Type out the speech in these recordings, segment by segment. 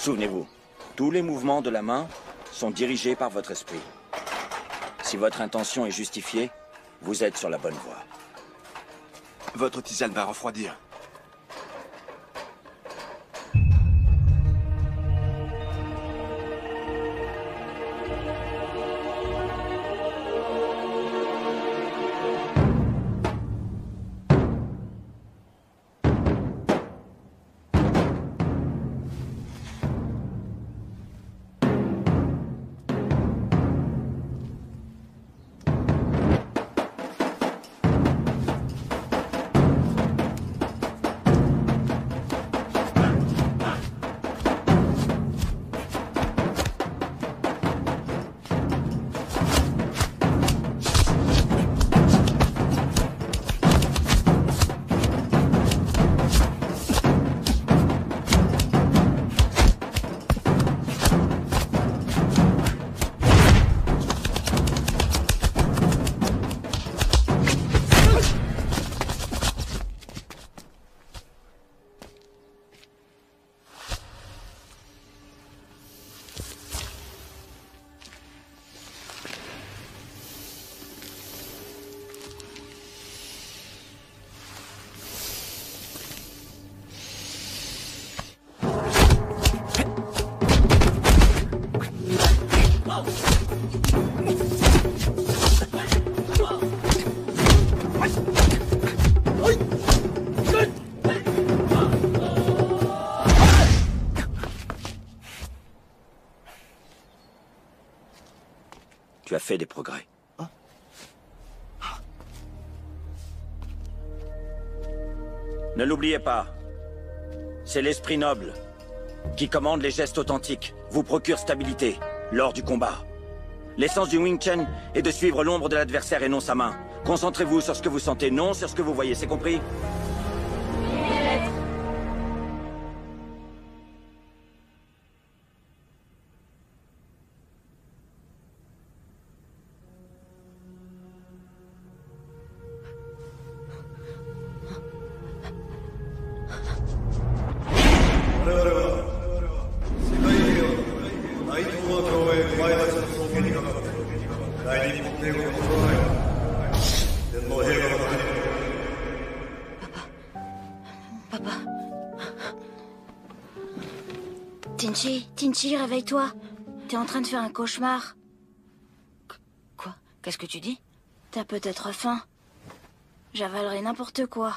Souvenez-vous, tous les mouvements de la main sont dirigés par votre esprit. Si votre intention est justifiée, vous êtes sur la bonne voie. Votre tisane va refroidir. Tu as fait des progrès. Ne l'oubliez pas. C'est l'esprit noble qui commande les gestes authentiques, vous procure stabilité lors du combat. L'essence du Wing Chun est de suivre l'ombre de l'adversaire et non sa main. Concentrez-vous sur ce que vous sentez, non sur ce que vous voyez, c'est compris? Tinchi, réveille-toi. T'es en train de faire un cauchemar. Quoi? Qu'est-ce que tu dis? T'as peut-être faim. J'avalerai n'importe quoi.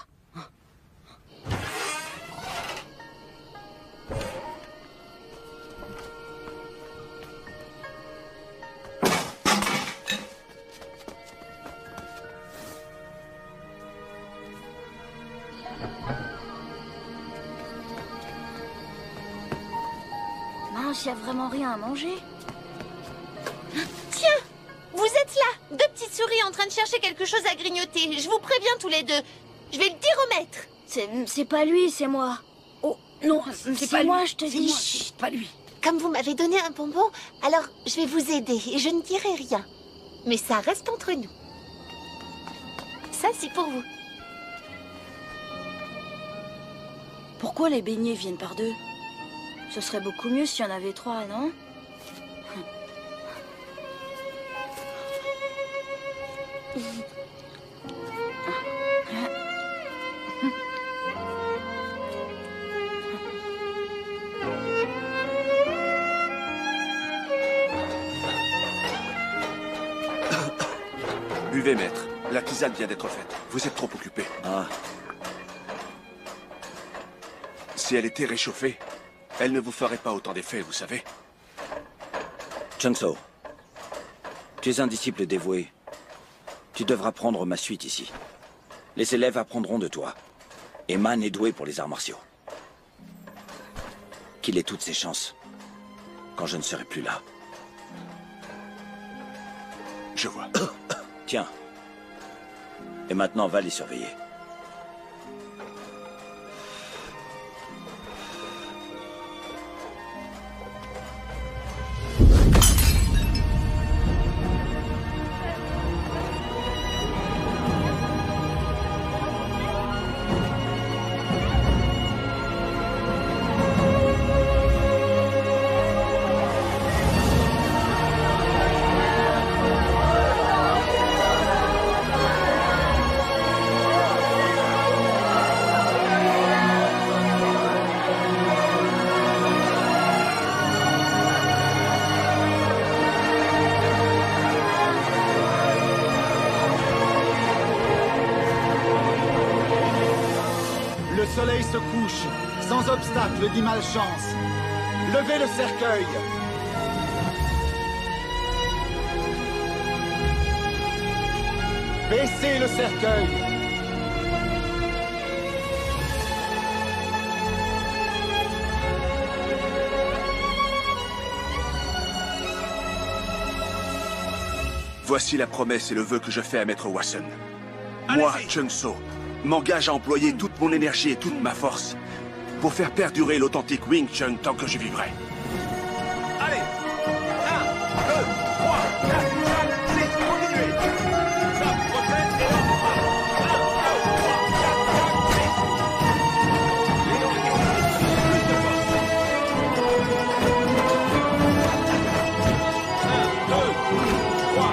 Il n'y a vraiment rien à manger. Tiens, vous êtes là, deux petites souris en train de chercher quelque chose à grignoter. Je vous préviens tous les deux. Je vais le dire au maître. C'est pas lui, c'est moi. Oh, non, c'est pas moi, lui. je te dis. Chut, pas lui. Comme vous m'avez donné un bonbon, alors je vais vous aider et je ne dirai rien. Mais ça reste entre nous. Ça, c'est pour vous. Pourquoi les beignets viennent par deux? Ce serait beaucoup mieux s'il y en avait trois, non? Buvez, maître. La tisane vient d'être faite. Vous êtes trop occupé. Ah. Si elle était réchauffée, elle ne vous ferait pas autant d'effet, vous savez. Chun-So, tu es un disciple dévoué. Tu devras prendre ma suite ici. Les élèves apprendront de toi. Et Man est doué pour les arts martiaux. Qu'il ait toutes ses chances quand je ne serai plus là. Je vois. Tiens. Et maintenant, va les surveiller. soleil se couche, sans obstacle ni malchance. Levez le cercueil. Baissez le cercueil. Voici la promesse et le vœu que je fais à Maître Wasson. Moi, Chung So, m'engage à employer toute mon énergie et toute ma force pour faire perdurer l'authentique Wing Chun tant que je vivrai. Allez 1, 2, 3, 4, 5, 6, continuez. Ça, retraite et là, 1, 2, 3,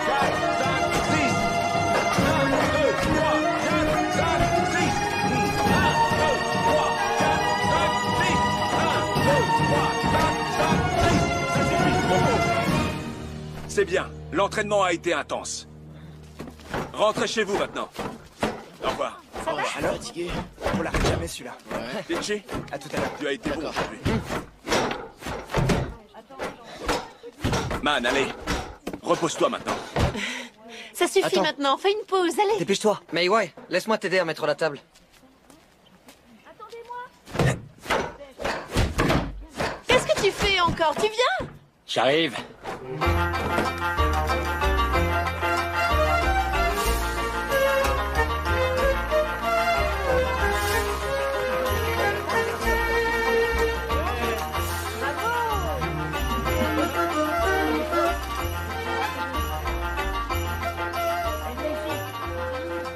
4, 5, 6. C'est bien, l'entraînement a été intense. Rentrez chez vous maintenant. Au revoir. Alors, fatigué. On l'arrête jamais celui-là. Tenchi, À tout à l'heure. tu as été bon aujourd'hui. Man, allez. Repose-toi maintenant. Ça suffit Attends. maintenant, fais une pause, allez. Dépêche-toi. Mais ouais, laisse-moi t'aider à mettre la table. Qu'est-ce que tu fais encore? Tu viens? J'arrive.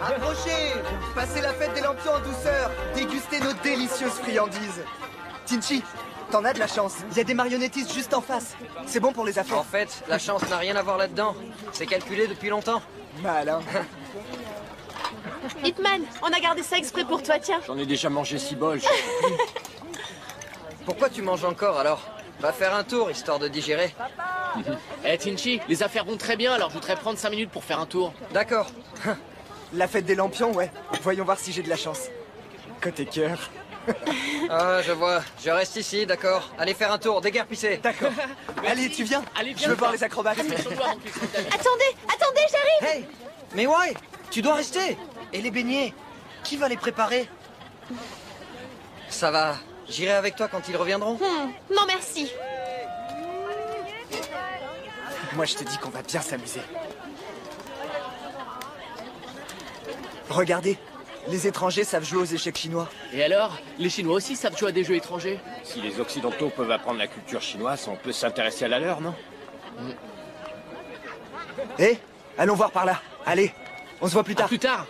Approchez. Passez la fête des lampions en douceur. Dégustez nos délicieuses friandises. Tinchi, t'en as de la chance. Il y a des marionnettistes juste en face. C'est bon pour les affaires. En fait, la chance n'a rien à voir là-dedans. C'est calculé depuis longtemps. Malin. Hitman, on a gardé ça exprès pour toi, tiens. J'en ai déjà mangé 6 bols. Pourquoi tu manges encore alors? Va faire un tour, histoire de digérer. Eh Tinchi, les affaires vont très bien, alors je voudrais prendre 5 minutes pour faire un tour. D'accord. La fête des lampions, ouais. Voyons voir si j'ai de la chance. Côté cœur. Ah, je vois. Je reste ici, d'accord. Allez faire un tour, déguerpissez. D'accord. Allez, tu viens. Allez, Je viens, veux voir toi. les acrobates. Attendez, j'arrive. Hey! Mais ouais! Tu dois rester! Et les beignets? Qui va les préparer? Ça va. J'irai avec toi quand ils reviendront. Non, merci. Moi, je te dis qu'on va bien s'amuser. Regardez, les étrangers savent jouer aux échecs chinois. Et alors, les Chinois aussi savent jouer à des jeux étrangers? Si les Occidentaux peuvent apprendre la culture chinoise, on peut s'intéresser à la leur, non? Hé, allons voir par là. Allez, on se voit plus À tard. plus tard.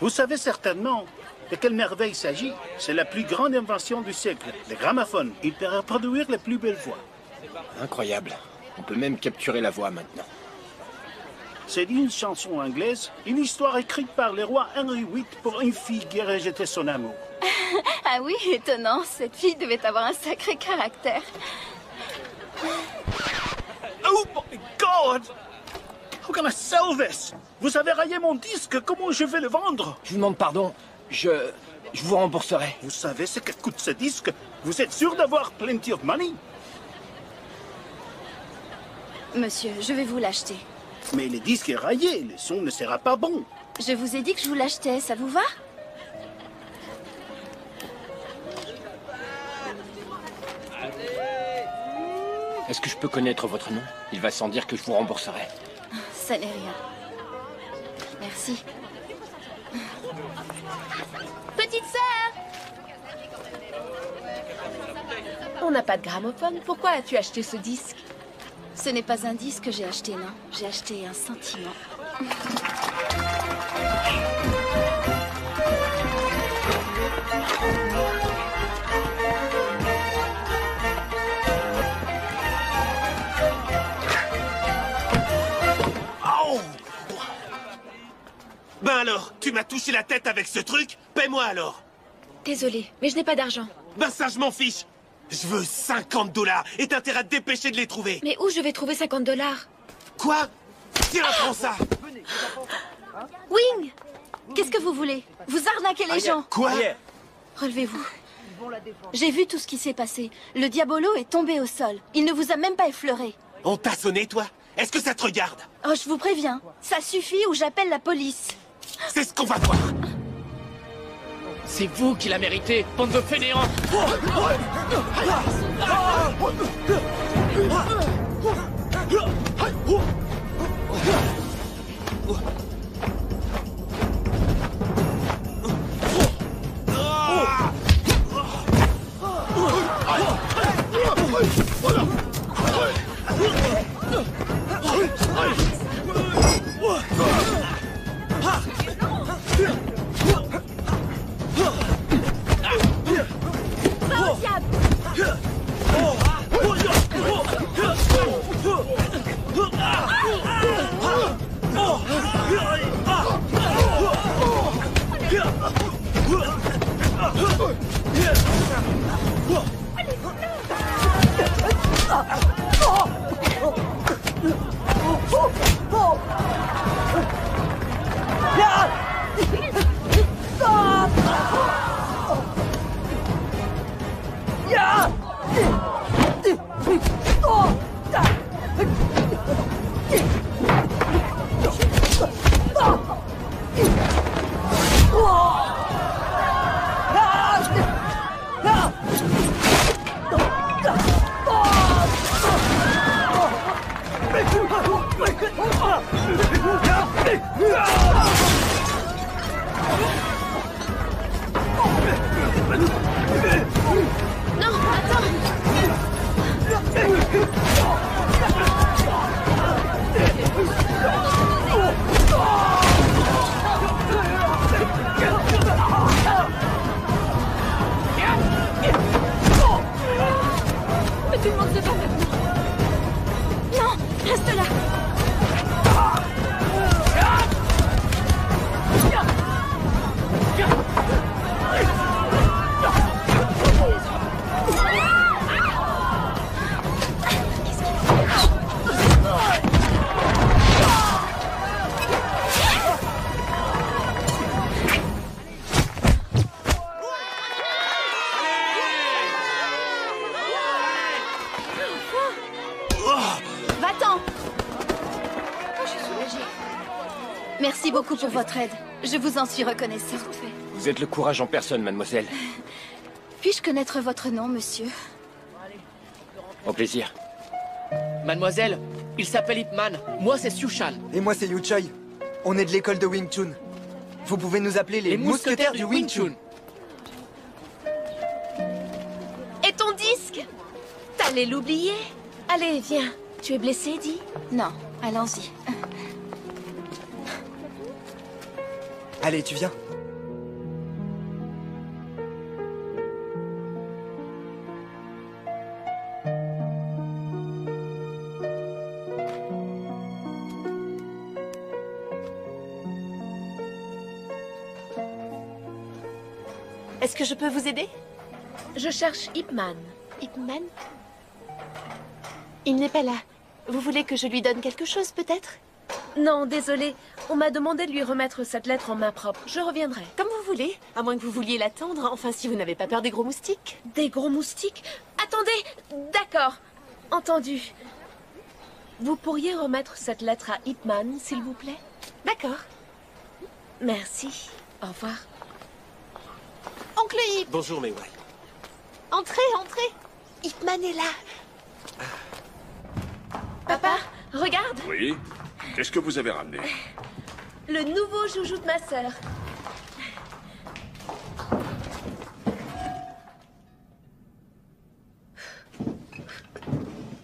Vous savez certainement de quelle merveille il s'agit. C'est la plus grande invention du siècle, le gramophone. Il peut reproduire les plus belles voix. Incroyable. On peut même capturer la voix maintenant. C'est une chanson anglaise, une histoire écrite par le roi Henry VIII pour une fille qui a rejeté son amour. Ah oui, étonnant. Cette fille devait avoir un sacré caractère. Oh my God! How can I sell this? Vous avez rayé mon disque, comment je vais le vendre? Je vous demande pardon. Je vous rembourserai. Vous savez ce que coûte ce disque? Vous êtes sûr d'avoir plenty of money? Monsieur, je vais vous l'acheter. Mais le disque est rayé, le son ne sera pas bon. Je vous ai dit que je vous l'achetais, ça vous va? Est-ce que je peux connaître votre nom? Il va sans dire que je vous rembourserai. Ça n'est rien. Merci. Petite sœur! On n'a pas de gramophone. Pourquoi as-tu acheté ce disque? Ce n'est pas un disque que j'ai acheté, non. J'ai acheté un sentiment. Oh! Ben alors, tu m'as touché la tête avec ce truc? Paie-moi alors! Désolée, mais je n'ai pas d'argent. Ben ça, je m'en fiche! Je veux $50 et t'as intérêt à te dépêcher de les trouver! Mais où je vais trouver $50? Quoi? Tiens, prends ça! Wing! Qu'est-ce que vous voulez? Vous arnaquez les gens! Quoi? Relevez-vous. J'ai vu tout ce qui s'est passé. Le Diabolo est tombé au sol. Il ne vous a même pas effleuré. On t'a sonné, toi? Est-ce que ça te regarde? Oh, je vous préviens. Ça suffit ou j'appelle la police. C'est ce qu'on va voir! C'est vous qui la méritez, bande de fainéants! Mais tout le monde se bat maintenant. Non, reste là. Va-t'en. Je suis soulagée. Merci beaucoup pour votre aide. Je vous en suis reconnaissante. Vous êtes le courage en personne, mademoiselle. Puis-je connaître votre nom, monsieur? Au plaisir. Mademoiselle, il s'appelle Ip Man. Moi, c'est Siu-Chan. Et moi, c'est Yu Choi. On est de l'école de Wing Chun. Vous pouvez nous appeler les mousquetaires du Wing Chun. Et ton disque? T'allais l'oublier? Allez, viens. Tu es blessé, dis? Non, allons-y. Allez, tu viens. Est-ce que je peux vous aider? Je cherche Ip Man. Ip Man? Il n'est pas là. Vous voulez que je lui donne quelque chose, peut-être? Non, désolé. On m'a demandé de lui remettre cette lettre en main propre. Je reviendrai. Comme vous voulez. À moins que vous vouliez l'attendre. Enfin, si vous n'avez pas peur des gros moustiques. Des gros moustiques? Attendez! D'accord. Entendu. Vous pourriez remettre cette lettre à Ip Man, s'il vous plaît? D'accord. Merci. Au revoir. Oncle Ip! Bonjour, Mei Wei. Entrez, entrez! Ip Man est là. Papa, regarde! Oui? Qu'est-ce que vous avez ramené? Le nouveau joujou de ma sœur.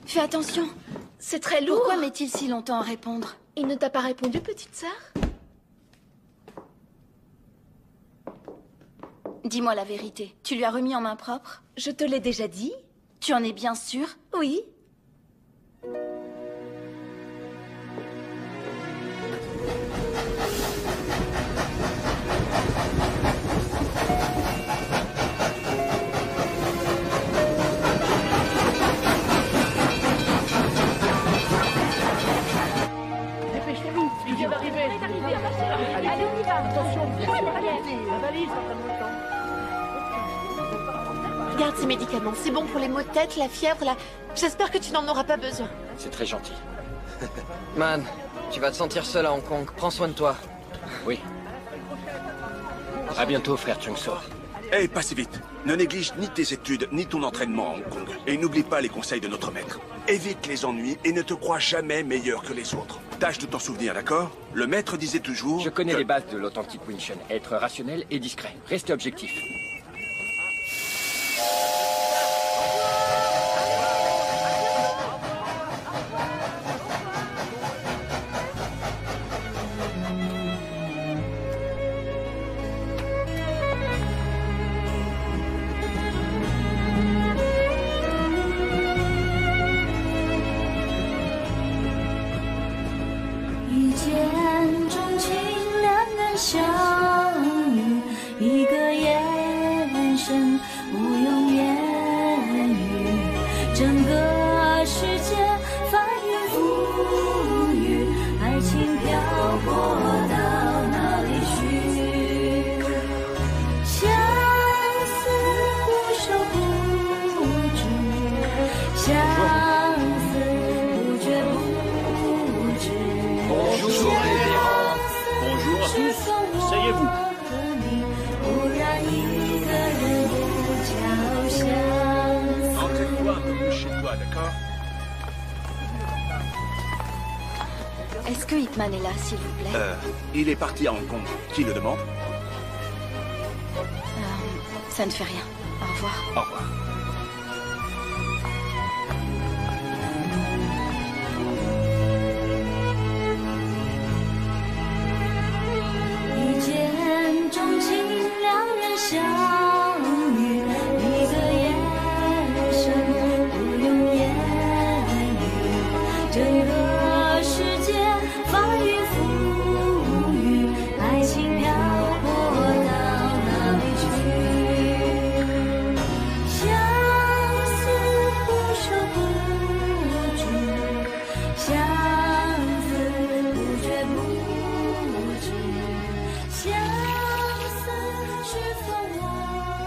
Fais attention. C'est très lourd. Pourquoi met-il si longtemps à répondre? Il ne t'a pas répondu, petite sœur? Dis-moi la vérité. Tu lui as remis en main propre? Je te l'ai déjà dit. Tu en es bien sûre? Oui. Dépêchez-vous, il vient d'arriver. Allez, on y va. Attention, la valise va prendre le temps. Garde ces médicaments. C'est bon pour les maux de tête, la fièvre, la... J'espère que tu n'en auras pas besoin. C'est très gentil. Man, tu vas te sentir seul à Hong Kong. Prends soin de toi. Oui. À bientôt, frère Chungso. Hey, pas si vite. Ne néglige ni tes études, ni ton entraînement à Hong Kong. Et n'oublie pas les conseils de notre maître. Évite les ennuis et ne te crois jamais meilleur que les autres. Tâche de t'en souvenir, d'accord? Le maître disait toujours... Je connais les bases de l'authentique Wing Chun. Être rationnel et discret. Restez objectif. Est-ce que Hitman est là, s'il vous plaît? Il est parti à Hong Kong. Qui le demande? Ça ne fait rien. Au revoir. Au revoir.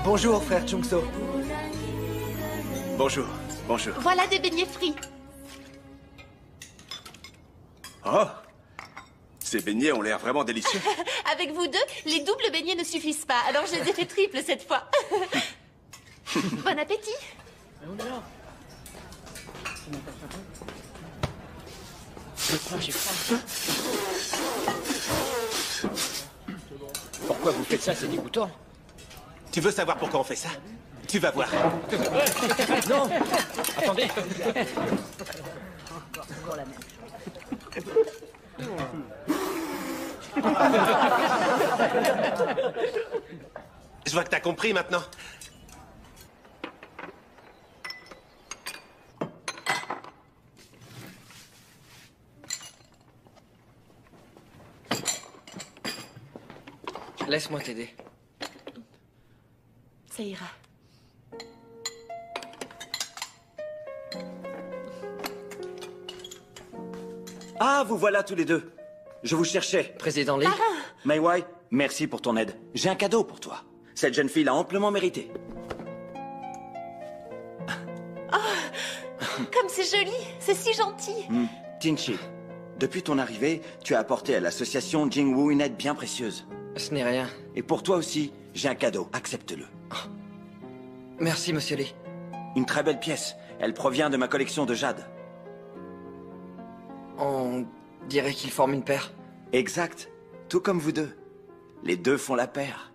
Bonjour, frère Chungso. Bonjour, bonjour. Voilà des beignets frits. Oh! Ces beignets ont l'air vraiment délicieux. Avec vous deux, les doubles beignets ne suffisent pas, alors je les ai fait triples cette fois. Bon appétit. J'ai faim. Pourquoi vous faites ça? C'est dégoûtant. Tu veux savoir pourquoi on fait ça? Tu vas voir. Non! Attendez! Je vois que t'as compris maintenant. Laisse-moi t'aider. Ça ira. Ah, vous voilà tous les deux. Je vous cherchais. Président Lee. Mei Wai, merci pour ton aide. J'ai un cadeau pour toi. Cette jeune fille l'a amplement mérité. Comme c'est joli, c'est si gentil. Tinchi, depuis ton arrivée, tu as apporté à l'association Jingwu une aide bien précieuse. Ce n'est rien. Et pour toi aussi, j'ai un cadeau. Accepte-le. Merci, monsieur Lee. Une très belle pièce. Elle provient de ma collection de jade. On dirait qu'ils forment une paire. Exact. Tout comme vous deux. Les deux font la paire.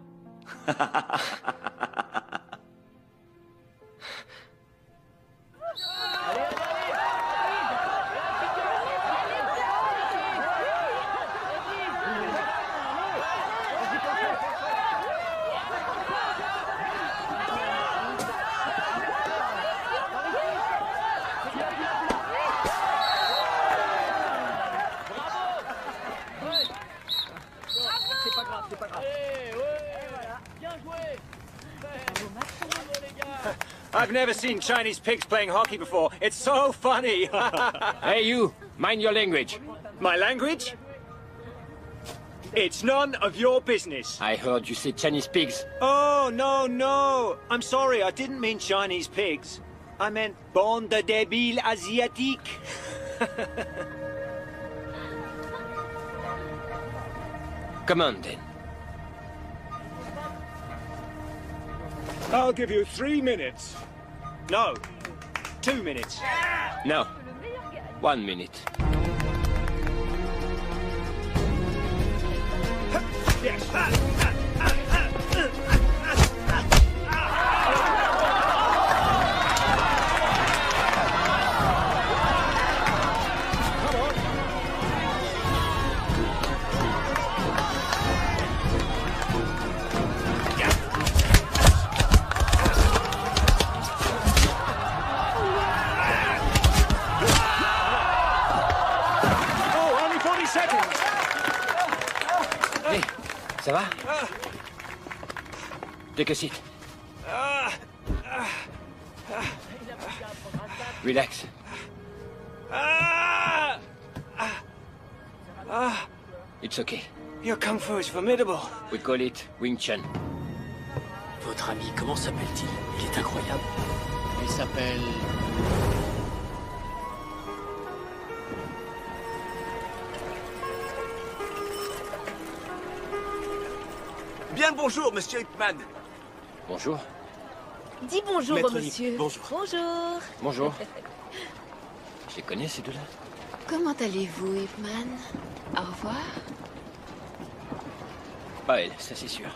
I've never seen Chinese pigs playing hockey before. It's so funny. Hey, you! Mind your language. My language? It's none of your business. I heard you say Chinese pigs. Oh, no. I'm sorry, I didn't mean Chinese pigs. I meant bande de débiles asiatiques. Come on, then. I'll give you 3 minutes. No, 2 minutes. No. 1 minute. Yes. Hey, ça va? Take a seat. Relax. It's okay. Your kung fu is formidable. We call it Wing Chun. Votre ami, comment s'appelle-t-il? Il est incroyable. Il s'appelle... Bien le bonjour, monsieur Ipman. Bonjour. Dis bonjour Maître au monsieur. Ip, bonjour. Bonjour. Bonjour. Je les connais, ces deux-là? Comment allez-vous, Ipman? Au revoir. Pas elle, ça c'est sûr.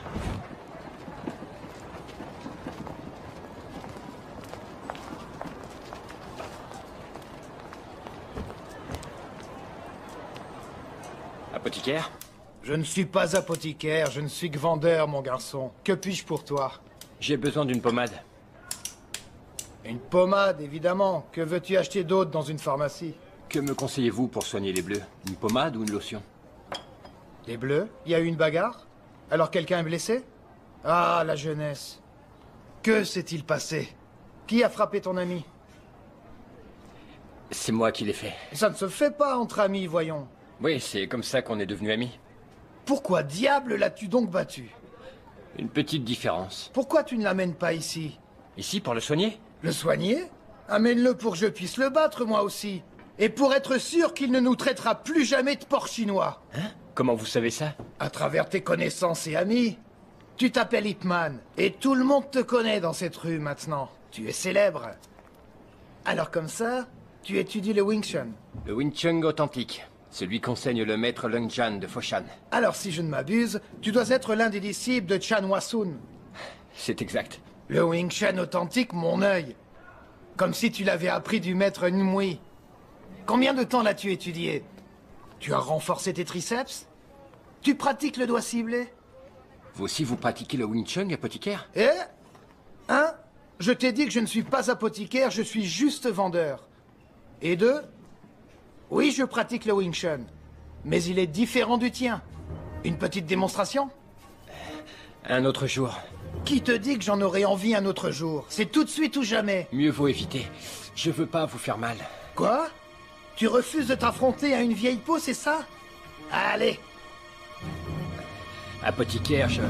Apothicaire? Je ne suis pas apothicaire, je ne suis que vendeur, mon garçon. Que puis-je pour toi? J'ai besoin d'une pommade. Une pommade, évidemment. Que veux-tu acheter d'autre dans une pharmacie? Que me conseillez-vous pour soigner les bleus? Une pommade ou une lotion? Les bleus? Il y a eu une bagarre? Alors quelqu'un est blessé? Ah, la jeunesse. Que s'est-il passé? Qui a frappé ton ami? C'est moi qui l'ai fait. Ça ne se fait pas entre amis, voyons. Oui, c'est comme ça qu'on est devenus amis. Pourquoi diable l'as-tu donc battu? Une petite différence. Pourquoi tu ne l'amènes pas ici? Ici, pour le soigner? Le soigner? Amène-le pour que je puisse le battre, moi aussi. Et pour être sûr qu'il ne nous traitera plus jamais de porc chinois. Hein? Comment vous savez ça? À travers tes connaissances et amis. Tu t'appelles Ipman, et tout le monde te connaît dans cette rue maintenant. Tu es célèbre. Alors comme ça, tu étudies le Wing Chun. Le Wing Chun authentique. Celui qu'enseigne le maître Lung Jan de Foshan. Alors si je ne m'abuse, tu dois être l'un des disciples de Chan Wasun. C'est exact. Le Wing Chun authentique, mon œil. Comme si tu l'avais appris du maître Nmui. Combien de temps l'as-tu étudié? Tu as renforcé tes triceps? Tu pratiques le doigt ciblé? Vous aussi, vous pratiquez le Wing Chun, apothicaire? Eh? Hein? Je t'ai dit que je ne suis pas apothicaire, je suis juste vendeur. Et deux? Oui, je pratique le Wing Chun. Mais il est différent du tien. Une petite démonstration? Un autre jour. Qui te dit que j'en aurais envie un autre jour? C'est tout de suite ou jamais. Mieux vaut éviter. Je veux pas vous faire mal. Quoi? Tu refuses de t'affronter à une vieille peau, c'est ça? Allez! Apothicaire, je...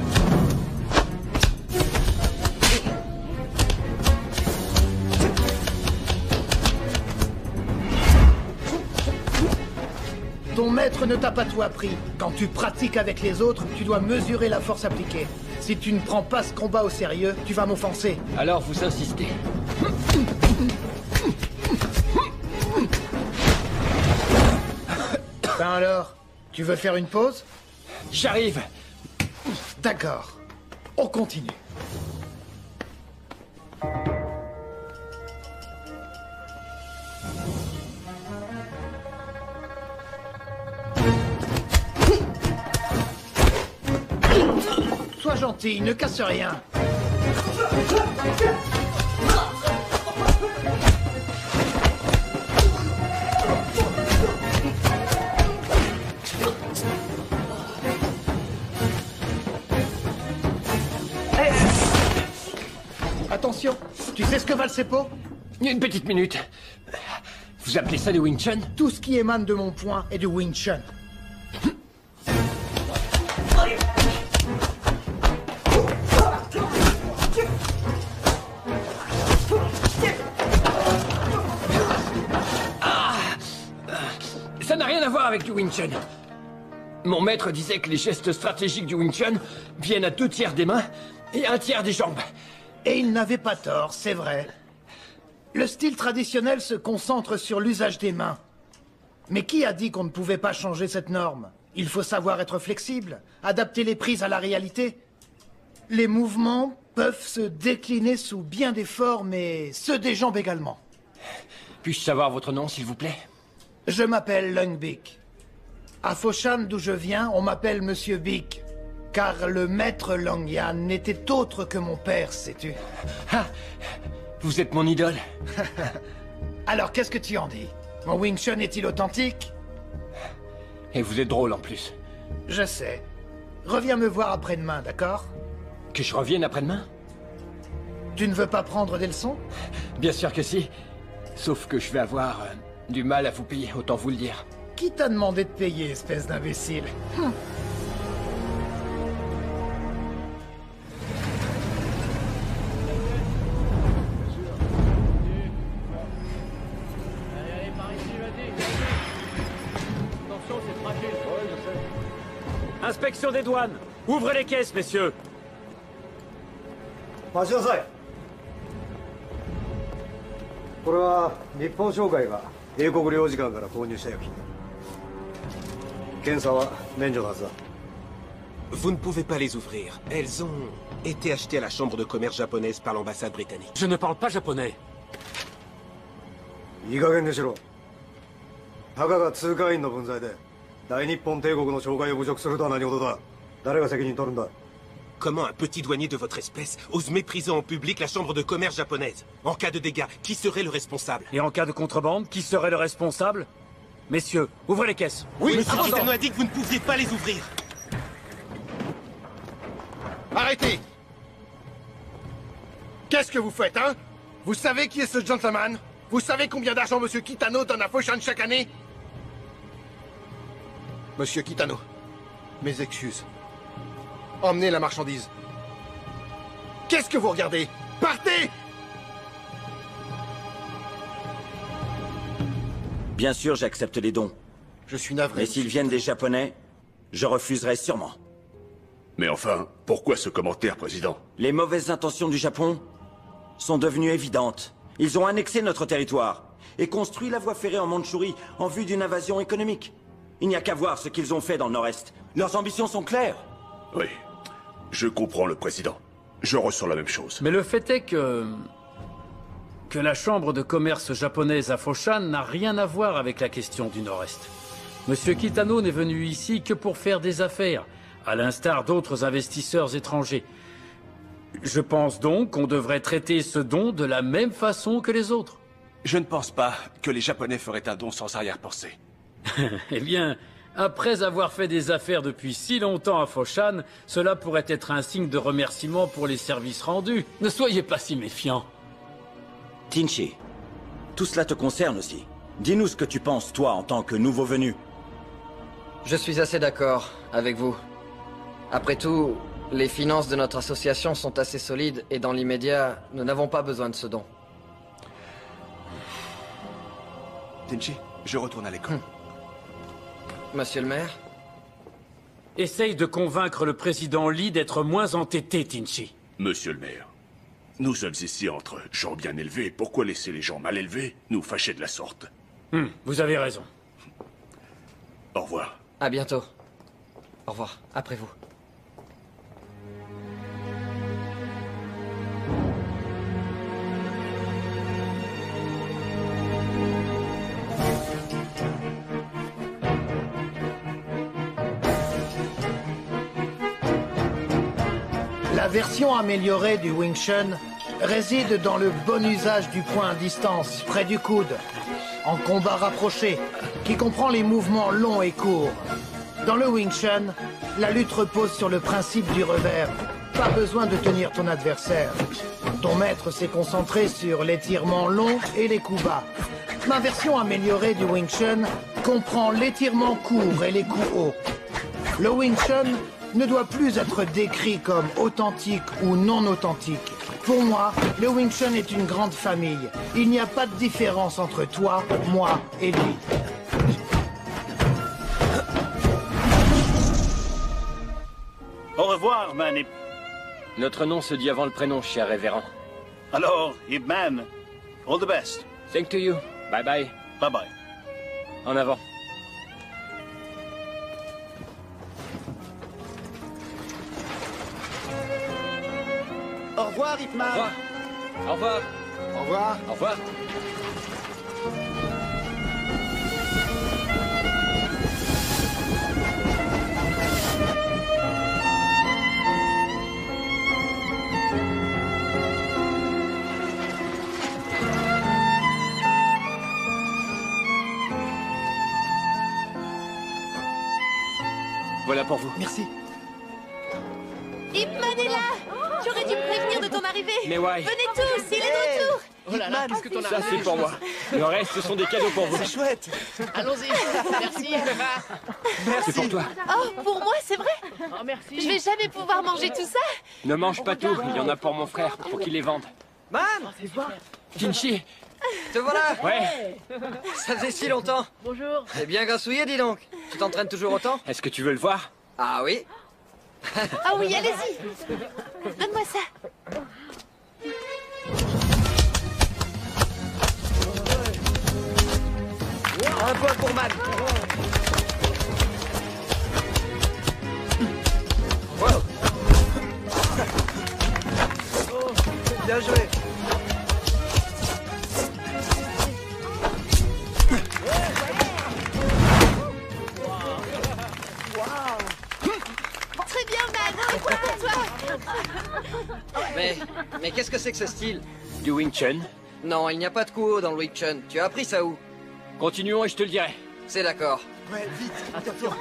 Ton maître ne t'a pas tout appris. Quand tu pratiques avec les autres, tu dois mesurer la force appliquée. Si tu ne prends pas ce combat au sérieux, tu vas m'offenser. Alors vous insistez. Ben alors, tu veux faire une pause? J'arrive. D'accord. On continue. Sois gentil, ne casse rien. Attention. Attention, tu sais ce que valent ces pots? Une petite minute. Vous appelez ça du Wing Chun? Tout ce qui émane de mon poing est du Wing Chun. Ça n'a rien à voir avec du Wing Chun. Mon maître disait que les gestes stratégiques du Wing Chun viennent à 2/3 des mains et 1/3 des jambes. Et il n'avait pas tort, c'est vrai. Le style traditionnel se concentre sur l'usage des mains. Mais qui a dit qu'on ne pouvait pas changer cette norme? Il faut savoir être flexible, adapter les prises à la réalité. Les mouvements peuvent se décliner sous bien des formes et ceux des jambes également. Puis-je savoir votre nom, s'il vous plaît? Je m'appelle Lung Bik. À Foshan, d'où je viens, on m'appelle Monsieur Bik. Car le maître Long Yan n'était autre que mon père, sais-tu. Ah, vous êtes mon idole. Alors, qu'est-ce que tu en dis? Mon Wing Chun est-il authentique? Et vous êtes drôle en plus. Je sais. Reviens me voir après-demain, d'accord? Que je revienne après-demain? Tu ne veux pas prendre des leçons? Bien sûr que si. Sauf que je vais avoir du mal à vous payer, autant vous le dire. Qui t'a demandé de payer, espèce d'imbécile? Inspection des douanes. Ouvrez les caisses, messieurs. 待ちなさい。これは日本商会が英国領事館から購入した薬品。検査は免除のはずだ。Vous ne pouvez pas les ouvrir. Elles ont été achetées à la chambre de commerce japonaise par l'ambassade britannique. Je ne parle pas japonais. いい加減にしろ。たかが通貨員の分際で大日本帝国の商会を侮辱するとは何事だ。誰が責任取るんだ。 Comment un petit douanier de votre espèce ose mépriser en public la chambre de commerce japonaise? En cas de dégâts, qui serait le responsable? Et en cas de contrebande, qui serait le responsable? Messieurs, ouvrez les caisses. Oui, Monsieur Kitano a dit que vous ne pouviez pas les ouvrir. Arrêtez! Qu'est-ce que vous faites, hein? Vous savez qui est ce gentleman? Vous savez combien d'argent Monsieur Kitano donne à Foshan chaque année? Monsieur Kitano, mes excuses. Emmenez la marchandise. Qu'est-ce que vous regardez? Partez! Bien sûr, j'accepte les dons. Je suis navré. Mais s'ils viennent des Japonais, je refuserai sûrement. Mais enfin, pourquoi ce commentaire, Président? Les mauvaises intentions du Japon sont devenues évidentes. Ils ont annexé notre territoire et construit la voie ferrée en Mandchourie en vue d'une invasion économique. Il n'y a qu'à voir ce qu'ils ont fait dans le Nord-Est. Leurs ambitions sont claires. Oui, je comprends le Président. Je ressens la même chose. Mais le fait est que la chambre de commerce japonaise à Foshan n'a rien à voir avec la question du Nord-Est. Monsieur Kitano n'est venu ici que pour faire des affaires, à l'instar d'autres investisseurs étrangers. Je pense donc qu'on devrait traiter ce don de la même façon que les autres. Je ne pense pas que les Japonais feraient un don sans arrière-pensée. Eh bien, après avoir fait des affaires depuis si longtemps à Foshan, cela pourrait être un signe de remerciement pour les services rendus. Ne soyez pas si méfiant. Tinchi, tout cela te concerne aussi. Dis-nous ce que tu penses, toi, en tant que nouveau venu. Je suis assez d'accord avec vous. Après tout, les finances de notre association sont assez solides et dans l'immédiat, nous n'avons pas besoin de ce don. Tenchi, je retourne à l'école. Monsieur le maire? Essaye de convaincre le président Lee d'être moins entêté, Tinchi. Monsieur le maire, nous sommes ici entre gens bien élevés. Pourquoi laisser les gens mal élevés nous fâcher de la sorte? Vous avez raison. Au revoir. À bientôt. Au revoir. Après vous. La version améliorée du Wing Chun réside dans le bon usage du poing à distance, près du coude, en combat rapproché, qui comprend les mouvements longs et courts. Dans le Wing Chun, la lutte repose sur le principe du revers. Pas besoin de tenir ton adversaire. Ton maître s'est concentré sur l'étirement long et les coups bas. Ma version améliorée du Wing Chun comprend l'étirement court et les coups hauts. Le Wing Chun ne doit plus être décrit comme authentique ou non authentique. Pour moi, le Wing Chun est une grande famille. Il n'y a pas de différence entre toi, moi et lui. Au revoir, Man Ip. Notre nom se dit avant le prénom, cher révérend. Alors, Ip Man, all the best. Thank to you. Bye bye. Bye bye. En avant. Au revoir, Ip Man. Au revoir. Au revoir. Au revoir. Voilà pour vous. Merci. Ip Man est là. Tu aurais dû me prévenir de ton arrivée. Mais ouais. Venez tous, il est de retour. Oh là là, qu'est-ce que t'en as? Ça, c'est pour moi. Le reste, ce sont des cadeaux pour vous. C'est chouette. Allons-y, merci. C'est pour toi. Oh, pour moi, c'est vrai? Oh, merci. Je vais jamais pouvoir manger tout ça. Ne mange pas tout. Il y en a pour mon frère, pour qu'il les vende. Man! Kinchi. Te voilà! Ouais. Ça faisait si longtemps. Bonjour. T'es bien grassouillé, dis donc. Tu t'entraînes toujours autant? Est-ce que tu veux le voir? Ah oui? Ah oui, allez-y. Donne-moi ça. Un point pour Man. Wow. Bien joué. Très bien, Man. C'est quoi pour toi? Mais qu'est-ce que c'est que ce style? Du Wing Chun. Non, il n'y a pas de coup haut dans le Wing Chun. Tu as appris ça où? Continuons et je te le dirai. C'est d'accord. Ouais, vite, attention.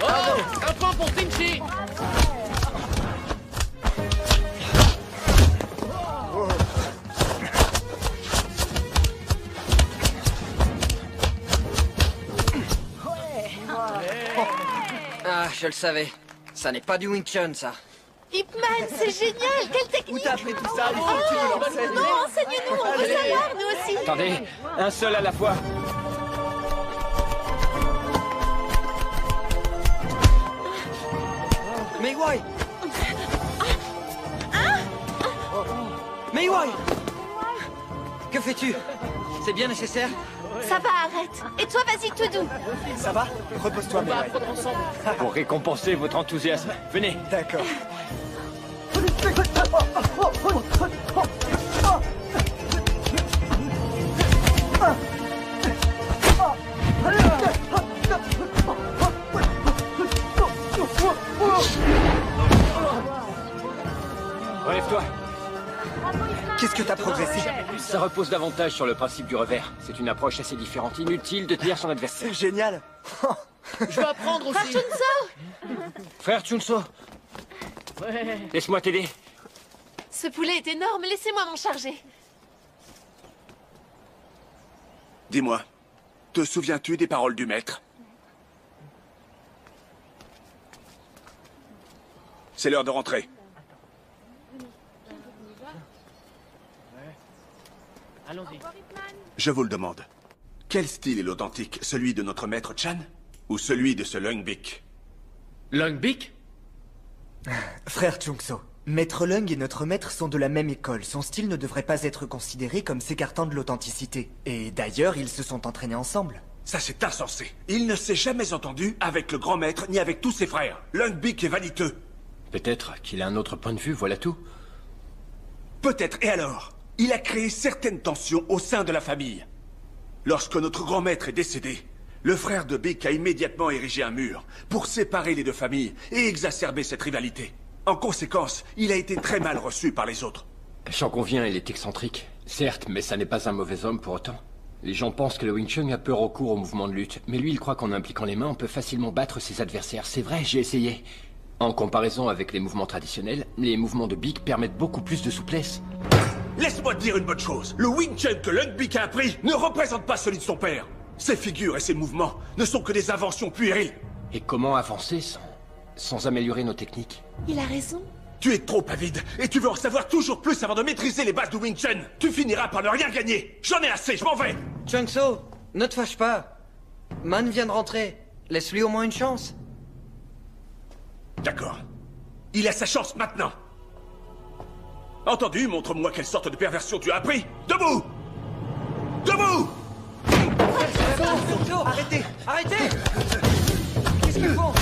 Oh, un point pour Tinchi. Ah, je le savais. Ça n'est pas du Wing Chun, ça. Ip Man, c'est génial. Quelle technique. Où t'as appris tout ça? Oh, Tu nous l'enseignes. non, enseigne-nous. On veut savoir, nous aussi. Attendez, un seul à la fois. Mei Wai! Mei Wai! Que fais-tu? C'est bien nécessaire? Ça va, arrête. Et toi, vas-y, tout doux. Ça va? Repose-toi, On va Mei Wai. apprendre ensemble. Pour récompenser votre enthousiasme. Venez. D'accord. Relève-toi. Qu'est-ce que t'as progressé? Ça repose davantage sur le principe du revers. C'est une approche assez différente. Inutile de tenir son adversaire. C'est génial. Je veux apprendre aussi. Chunso. Frère Chunso, Ouais. laisse-moi t'aider. Ce poulet est énorme. Laissez-moi m'en charger. Dis-moi, te souviens-tu des paroles du maître? C'est l'heure de rentrer. Allons-y. Je vous le demande. Quel style est l'authentique? Celui de notre maître Chan? Ou celui de ce Lung Bik? Lung Bik? Frère Chungso, Maître Lung et notre maître sont de la même école. Son style ne devrait pas être considéré comme s'écartant de l'authenticité. Et d'ailleurs, ils se sont entraînés ensemble. Ça, c'est insensé. Il ne s'est jamais entendu avec le grand maître ni avec tous ses frères. Lung Bik est vaniteux. Peut-être qu'il a un autre point de vue, voilà tout. Peut-être. Et alors? il a créé certaines tensions au sein de la famille. Lorsque notre grand maître est décédé, le frère de Bick a immédiatement érigé un mur pour séparer les deux familles et exacerber cette rivalité. En conséquence, il a été très mal reçu par les autres. J'en conviens, il est excentrique. Certes, mais ça n'est pas un mauvais homme pour autant. Les gens pensent que le Wing Chun a peu recours au mouvement de lutte, mais lui, il croit qu'en impliquant les mains, on peut facilement battre ses adversaires. C'est vrai, j'ai essayé. En comparaison avec les mouvements traditionnels, les mouvements de Bick permettent beaucoup plus de souplesse. Laisse-moi te dire une bonne chose. Le Wing Chun que Lung Bick a appris ne représente pas celui de son père. Ses figures et ses mouvements ne sont que des inventions puériles. Et comment avancer sans améliorer nos techniques? Il a raison. Tu es trop avide et tu veux en savoir toujours plus avant de maîtriser les bases du Wing Chun. Tu finiras par ne rien gagner. J'en ai assez, je m'en vais. Chun-So, ne te fâche pas. Man vient de rentrer. Laisse-lui au moins une chance. D'accord. Il a sa chance maintenant. Entendu, montre-moi quelle sorte de perversion tu as appris. Debout! Debout! Arrêtez! Arrêtez! Qu'est-ce qu'ils font?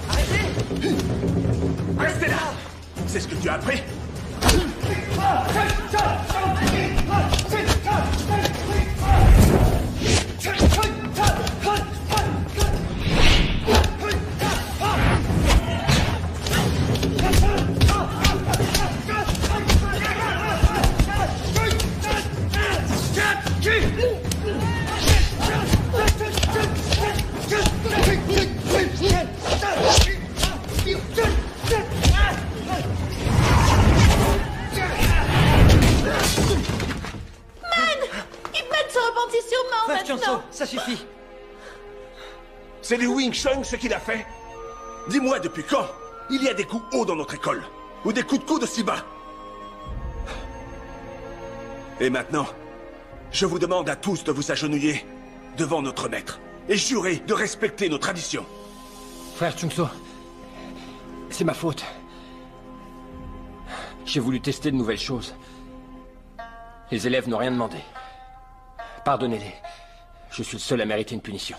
Arrêtez! Restez là! C'est ce que tu as appris? Ça suffit. C'est du Wing Chun ce qu'il a fait? Dis-moi depuis quand il y a des coups hauts dans notre école? Ou des coups de coude aussi bas? Et maintenant, je vous demande à tous de vous agenouiller devant notre maître et jurer de respecter nos traditions. Frère Chun-So, c'est ma faute. J'ai voulu tester de nouvelles choses. Les élèves n'ont rien demandé. Pardonnez-les. Je suis le seul à mériter une punition.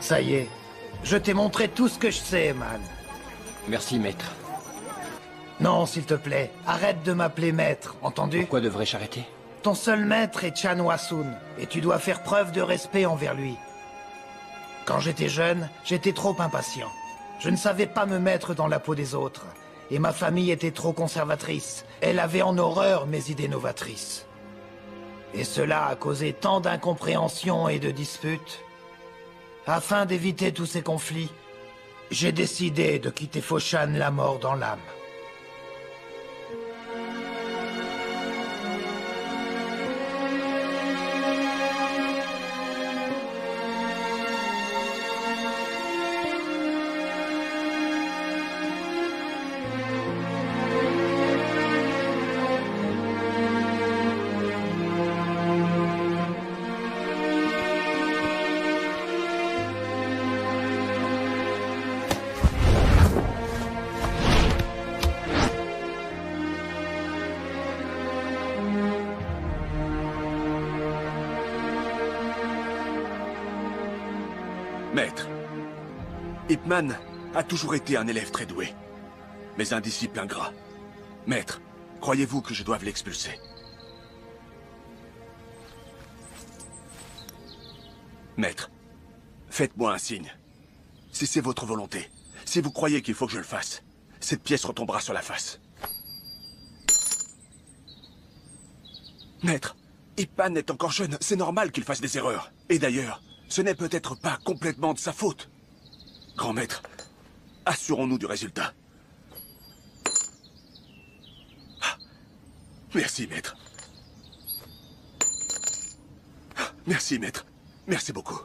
Ça y est, je t'ai montré tout ce que je sais, man. Merci, maître. Non, s'il te plaît, arrête de m'appeler maître, entendu? Pourquoi devrais-je arrêter? Ton seul maître est Chan Hwa-Sun, et tu dois faire preuve de respect envers lui. Quand j'étais jeune, j'étais trop impatient. Je ne savais pas me mettre dans la peau des autres, et ma famille était trop conservatrice. Elle avait en horreur mes idées novatrices. Et cela a causé tant d'incompréhensions et de disputes. Afin d'éviter tous ces conflits, j'ai décidé de quitter Foshan la mort dans l'âme. Maître, Ip Man a toujours été un élève très doué, mais un disciple ingrat. Maître, croyez-vous que je doive l'expulser? Maître, faites-moi un signe. Si c'est votre volonté, si vous croyez qu'il faut que je le fasse, cette pièce retombera sur la face. Maître, Ip Man est encore jeune, c'est normal qu'il fasse des erreurs. Et d'ailleurs, ce n'est peut-être pas complètement de sa faute. Grand maître, assurons-nous du résultat. Ah, merci, maître. Ah, merci, maître. Merci beaucoup.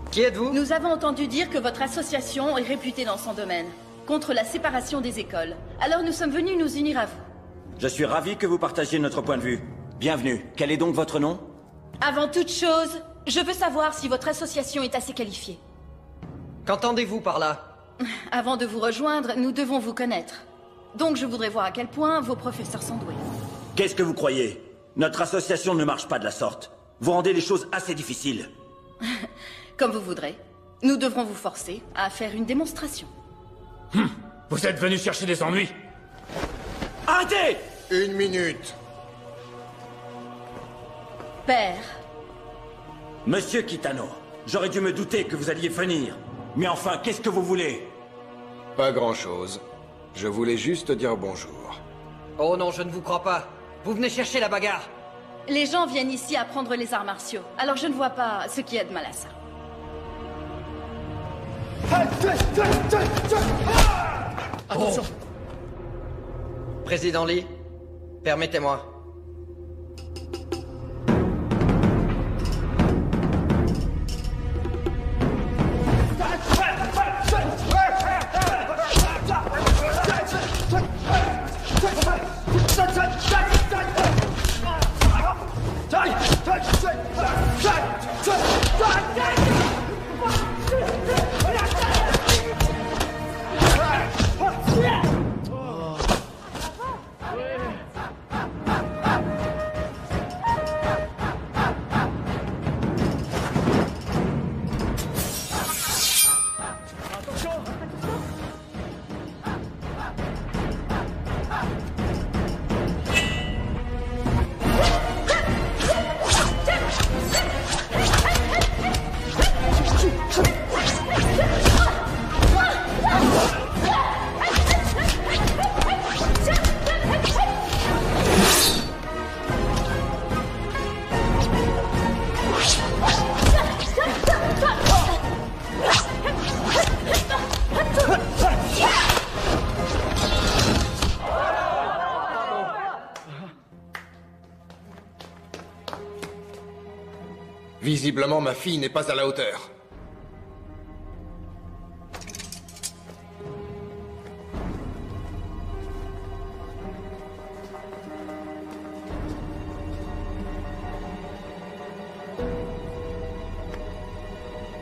Qui êtes-vous? Nous avons entendu dire que votre association est réputée dans son domaine. contre la séparation des écoles. Alors nous sommes venus nous unir à vous. Je suis ravi que vous partagiez notre point de vue. Bienvenue. Quel est donc votre nom? Avant toute chose, je veux savoir si votre association est assez qualifiée. Qu'entendez-vous par là? Avant de vous rejoindre, nous devons vous connaître. Donc je voudrais voir à quel point vos professeurs sont doués. Qu'est-ce que vous croyez? Notre association ne marche pas de la sorte. Vous rendez les choses assez difficiles. Comme vous voudrez. Nous devrons vous forcer à faire une démonstration. Vous êtes venu chercher des ennuis? Arrêtez! 1 minute. Père. Monsieur Kitano, j'aurais dû me douter que vous alliez venir. Mais enfin, qu'est-ce que vous voulez? Pas grand-chose. Je voulais juste dire bonjour. Oh non, je ne vous crois pas. Vous venez chercher la bagarre. Les gens viennent ici apprendre les arts martiaux. Alors je ne vois pas ce qu'il y a de mal à ça. Attention. Président Lee, permettez-moi. Visiblement, ma fille n'est pas à la hauteur.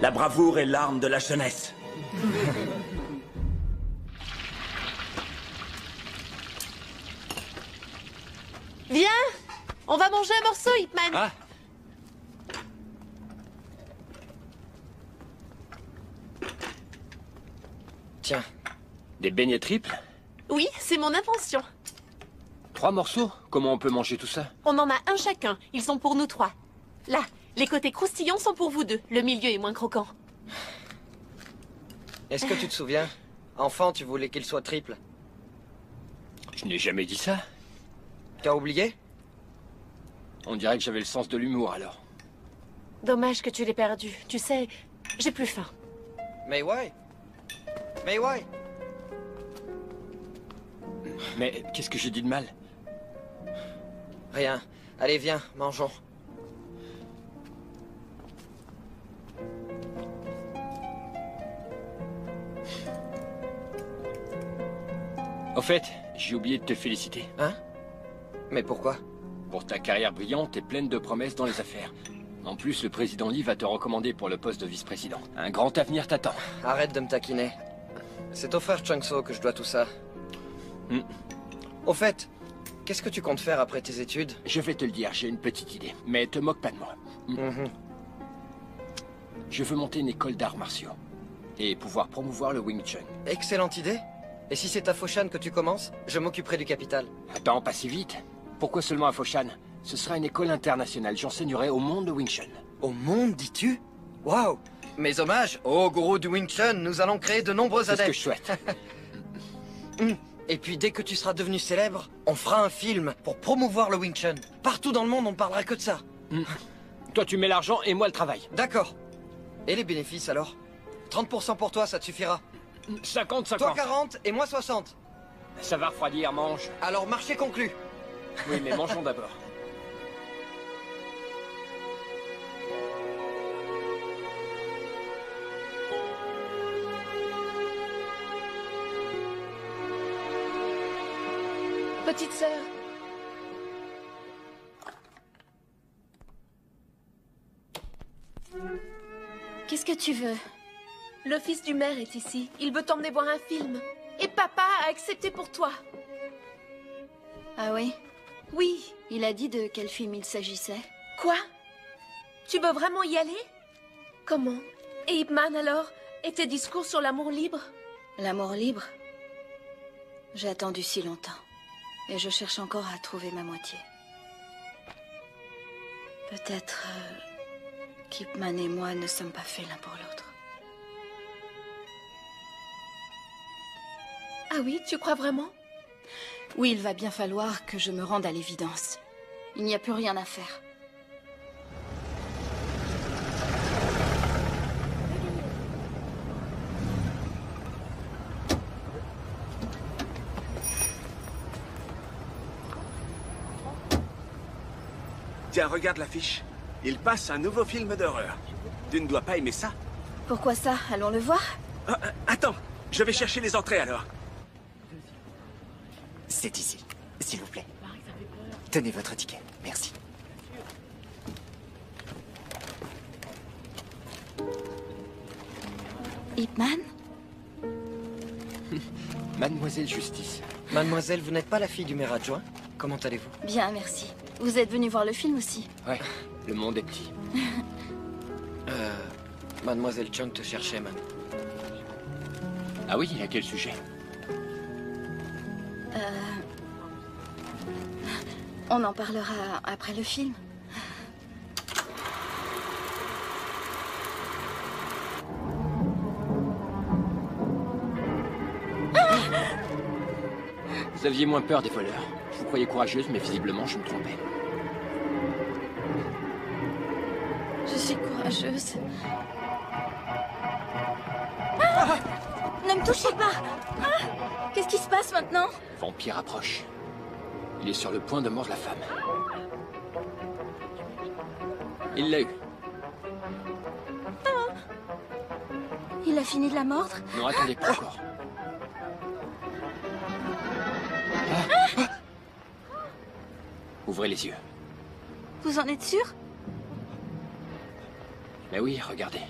La bravoure est l'arme de la jeunesse. Viens! On va manger un morceau, Ip Man. Tiens, des beignets triples? Oui, c'est mon invention. 3 morceaux? Comment on peut manger tout ça? On en a un chacun. Ils sont pour nous 3. Là, les côtés croustillants sont pour vous 2. Le milieu est moins croquant. Est-ce que tu te souviens? Enfant, tu voulais qu'il soit triple. Je n'ai jamais dit ça. T'as oublié? On dirait que j'avais le sens de l'humour alors. Dommage que tu l'aies perdu. Tu sais, j'ai plus faim. Mais ouais. Mais ouais. Mais qu'est-ce que j'ai dit de mal? Rien. Allez, viens, mangeons. Au fait, j'ai oublié de te féliciter. Hein? Mais pourquoi? Pour ta carrière brillante et pleine de promesses dans les affaires. En plus, le président Lee va te recommander pour le poste de vice-président. Un grand avenir t'attend. Arrête de me taquiner. C'est au frère Chungso que je dois tout ça. Au fait, qu'est-ce que tu comptes faire après tes études? Je vais te le dire, j'ai une petite idée. Mais te moque pas de moi. Je veux monter une école d'arts martiaux. Et pouvoir promouvoir le Wing Chun. Excellente idée. Et si c'est à Foshan que tu commences, je m'occuperai du capital. Attends, pas si vite. Pourquoi seulement à Foshan? Ce sera une école internationale. J'enseignerai au monde le Wing Chun. Au monde, dis-tu? Waouh! Mes hommages, ô gourou du Wing Chun, nous allons créer de nombreux adeptes. C'est ce que je souhaite. Et puis dès que tu seras devenu célèbre, on fera un film pour promouvoir le Wing Chun. Partout dans le monde, on ne parlera que de ça. Toi, tu mets l'argent et moi le travail. D'accord. Et les bénéfices alors? 30% pour toi, ça te suffira. 50-50. Toi 40 et moi 60. Ça va refroidir, mange. Alors marché conclu. Oui, mais mangeons d'abord. petite sœur. Qu'est-ce que tu veux? Le fils du maire est ici. Il veut t'emmener voir un film. Et papa a accepté pour toi. Ah oui? Oui. Il a dit de quel film il s'agissait? Quoi? Tu veux vraiment y aller? Comment? Et Ip Man alors? Et tes discours sur l'amour libre? L'amour libre? J'ai attendu si longtemps. Et je cherche encore à trouver ma moitié. Peut-être qu'Ip Man et moi ne sommes pas faits l'un pour l'autre. Ah oui, tu crois vraiment? Oui, il va bien falloir que je me rende à l'évidence. Il n'y a plus rien à faire. Tiens, regarde l'affiche. Il passe un nouveau film d'horreur. Tu ne dois pas aimer ça? Pourquoi ça? Allons le voir? Attends, je vais chercher les entrées alors. C'est ici, s'il vous plaît. Tenez votre ticket, merci. Ip Man? Mademoiselle Justice. Mademoiselle, vous n'êtes pas la fille du maire adjoint? Comment allez-vous? Bien, merci. Vous êtes venu voir le film aussi? Ouais, le monde est petit. Mademoiselle Chung te cherchait, man. Ah oui, à quel sujet? On en parlera après le film. Vous aviez moins peur des voleurs. Je vous croyais courageuse, mais visiblement, je me trompais. Je suis courageuse. Ah! Ne me touchez pas! Ah! Qu'est-ce qui se passe maintenant? Vampire approche. Il est sur le point de mordre la femme. Il l'a eu. Ah! Il a fini de la mordre? Non, attendez, pas encore. Ouvrez les yeux. Vous en êtes sûr? Mais oui, regardez.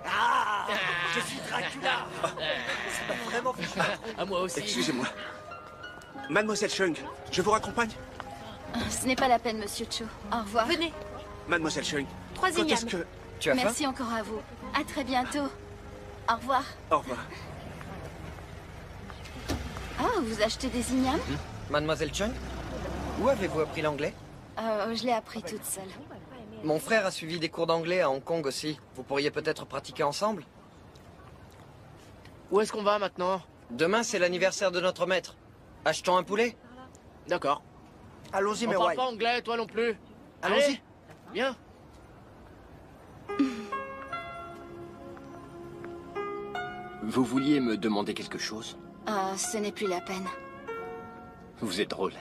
Ah, je suis Dracula. C'est pas vraiment fichu. À moi aussi. Excusez-moi. Mademoiselle Chung, je vous raccompagne? Ce n'est pas la peine, Monsieur Cho. Au revoir. Venez. Mademoiselle Chung, Troisième. quand est-ce que... Tu as faim? Merci encore à vous. À très bientôt. Au revoir. Au revoir. Oh, vous achetez des ignames? Mademoiselle Chung? Où avez-vous appris l'anglais? Je l'ai appris toute seule. Mon frère a suivi des cours d'anglais à Hong Kong aussi. Vous pourriez peut-être pratiquer ensemble? Où est-ce qu'on va maintenant? Demain, c'est l'anniversaire de notre maître. Achetons un poulet? D'accord. Allons-y, On mais parle ouais. pas anglais, toi non plus. Allons-y. Allez, viens. Vous vouliez me demander quelque chose? Ce n'est plus la peine. Vous êtes drôle.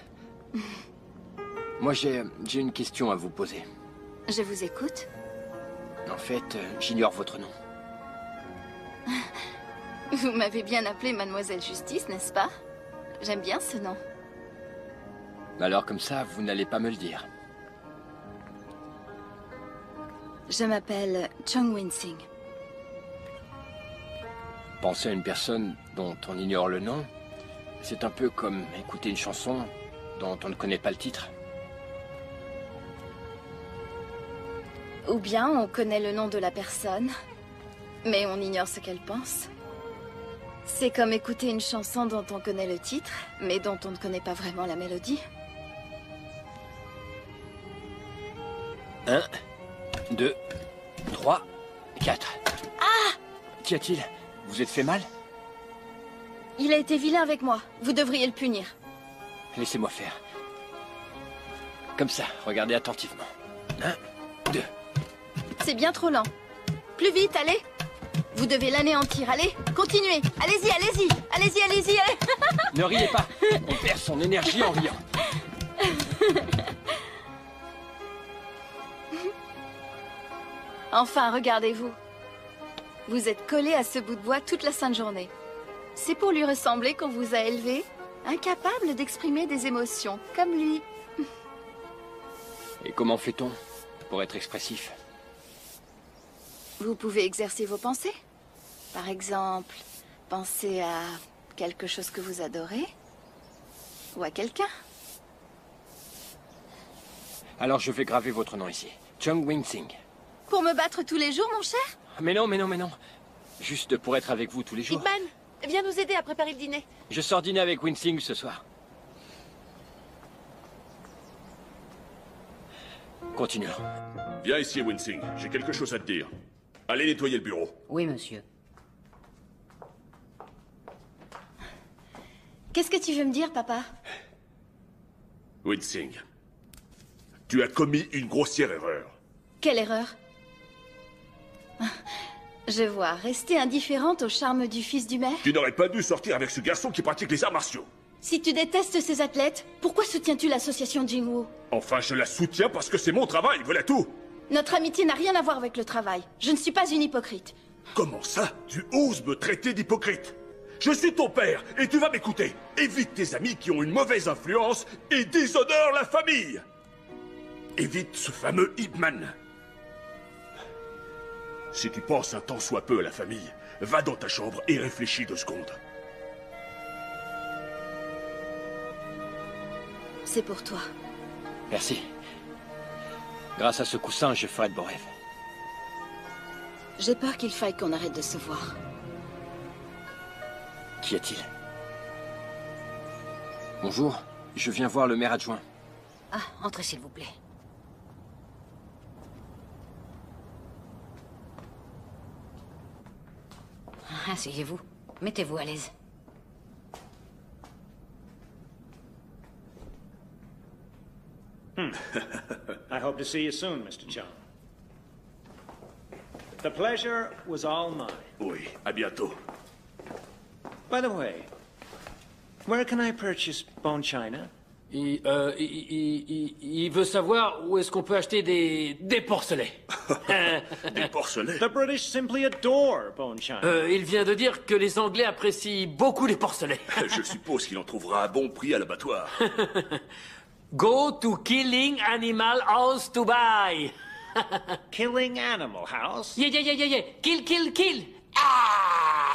Moi, j'ai une question à vous poser. Je vous écoute. En fait, j'ignore votre nom. Vous m'avez bien appelée Mademoiselle Justice, n'est-ce pas? J'aime bien ce nom. Alors comme ça, vous n'allez pas me le dire. Je m'appelle Chung Winsing. Penser à une personne dont on ignore le nom, c'est un peu comme écouter une chanson dont on ne connaît pas le titre. Ou bien on connaît le nom de la personne, mais on ignore ce qu'elle pense. C'est comme écouter une chanson dont on connaît le titre, mais dont on ne connaît pas vraiment la mélodie. 1, 2, 3, 4. Ah! Qu'y a-t-il? Vous êtes fait mal? Il a été vilain avec moi. Vous devriez le punir. Laissez-moi faire. Comme ça, regardez attentivement. 1, 2. C'est bien trop lent. Plus vite, allez! Vous devez l'anéantir, allez! Continuez! Allez-y, allez-y! Allez-y, allez-y, allez! Ne riez pas! On perd son énergie en riant. Enfin, regardez-vous. Vous êtes collé à ce bout de bois toute la sainte journée. C'est pour lui ressembler qu'on vous a élevé, incapable d'exprimer des émotions, comme lui. Et comment fait-on pour être expressif? Vous pouvez exercer vos pensées. Par exemple, penser à quelque chose que vous adorez, ou à quelqu'un. Alors je vais graver votre nom ici. Chung Wing-Sing. Pour me battre tous les jours, mon cher? Mais non, mais non, mais non. Juste pour être avec vous tous les jours. Ip Man, viens nous aider à préparer le dîner. Je sors dîner avec Wing-Sing ce soir. Continuons. Viens ici, Wing-Sing. J'ai quelque chose à te dire. Allez nettoyer le bureau. Oui, monsieur. Qu'est-ce que tu veux me dire, papa? Wing-Sing, tu as commis une grossière erreur. Quelle erreur? Je vois, rester indifférente au charme du fils du maire? Tu n'aurais pas dû sortir avec ce garçon qui pratique les arts martiaux. Si tu détestes ces athlètes, pourquoi soutiens-tu l'association Jingwu? Enfin, je la soutiens parce que c'est mon travail, voilà tout. Notre amitié n'a rien à voir avec le travail. Je ne suis pas une hypocrite. Comment ça? Tu oses me traiter d'hypocrite? Je suis ton père et tu vas m'écouter. Évite tes amis qui ont une mauvaise influence et déshonorent la famille. Évite ce fameux Ip Man. Si tu penses un tant soit peu à la famille, va dans ta chambre et réfléchis 2 secondes. C'est pour toi. Merci. Grâce à ce coussin, je ferai de beaux rêves. J'ai peur qu'il faille qu'on arrête de se voir. Qu'y a-t-il? Bonjour, je viens voir le maire adjoint. Ah, entrez s'il vous plaît. Asseyez-vous. Mettez-vous à l'aise. I hope to see you soon, Mr. Chung. The pleasure was all mine. Oui, à bientôt. By the way, where can I purchase bone china? Il veut savoir où est-ce qu'on peut acheter des porcelets. Des porcelets? The British simply adore bone china. Il vient de dire que les Anglais apprécient beaucoup les porcelets. Je suppose qu'il en trouvera à bon prix à l'abattoir. Go to Killing Animal House to buy. Killing Animal House? Yeah. Kill. Ah!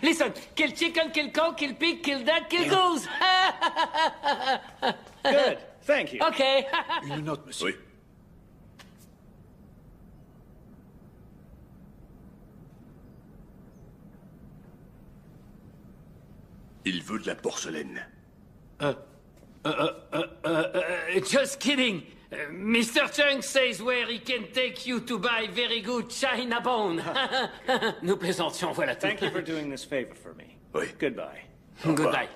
Listen, kill chicken, kill cow, kill pig, kill duck, kill goose. Good, thank you. Okay. Une note, monsieur. Oui. Il veut de la porcelaine. Just kidding. Mr. Chung says where he can take you to buy very good china bone. Nous plaisantions, voilà tout. Thank you for doing this favor for me. Oui. Goodbye. Goodbye.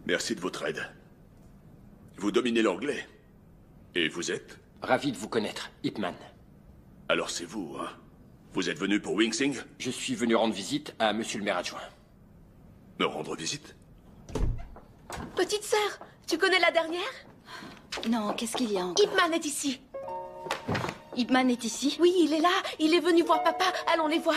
Merci de votre aide. Vous dominez l'anglais. Et vous êtes? Ravi de vous connaître, Ip Man. Alors c'est vous, hein? Vous êtes venu pour Wing-Sing? Je suis venu rendre visite à monsieur le maire adjoint. Me rendre visite? Petite sœur, tu connais la dernière? Non, qu'est-ce qu'il y a encore? Ip Man est ici. Ip Man est ici? Oui, il est là. Il est venu voir papa. Allons les voir.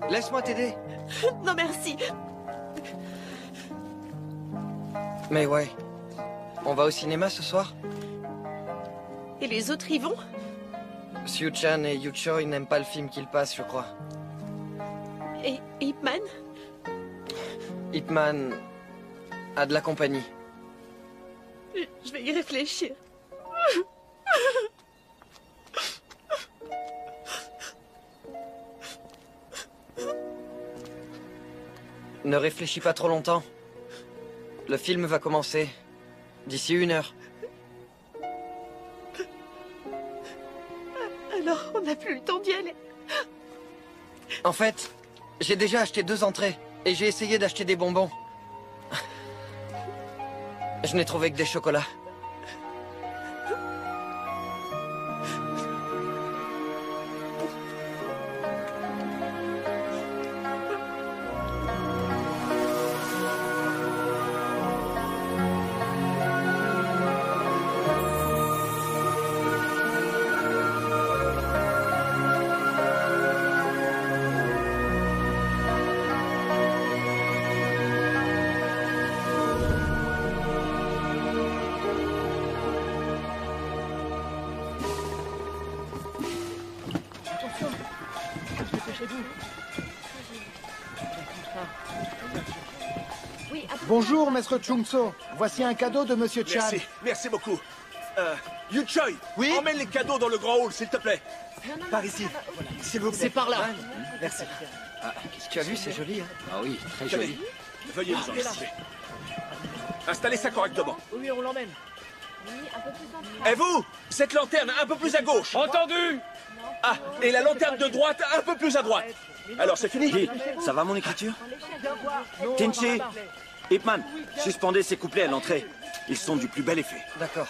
Laisse-moi t'aider. Non, merci. Mais ouais. On va au cinéma ce soir? Et les autres y vont? Siu-chan et Yu-choi n'aiment pas le film qu'ils passent, je crois. Et Ip Man? Ip Man a de la compagnie. Je vais y réfléchir. Ne réfléchis pas trop longtemps. Le film va commencer. D'ici 1 heure. Alors, on n'a plus le temps d'y aller. En fait, j'ai déjà acheté 2 entrées. Et j'ai essayé d'acheter des bonbons. Je n'ai trouvé que des chocolats. Bonjour, maître Chungso. Voici un cadeau de Monsieur Chan. Merci, merci beaucoup. Yu Choi, oui, emmène les cadeaux dans le grand hall, s'il te plaît. Par ici, s'il vous plaît. C'est par là. Merci. Ah, qu'est-ce que tu as vu, c'est joli, hein? Ah oui, très Tenez, joli. veuillez vous en remercier. Installez ça correctement. Oui, on l'emmène. Et vous, cette lanterne un peu plus à gauche. Entendu. Ah, et la lanterne de droite un peu plus à droite. Alors c'est fini. Guy, ça va mon écriture? Tinchi, Ipman, suspendez ces couplets à l'entrée. Ils sont du plus bel effet. D'accord.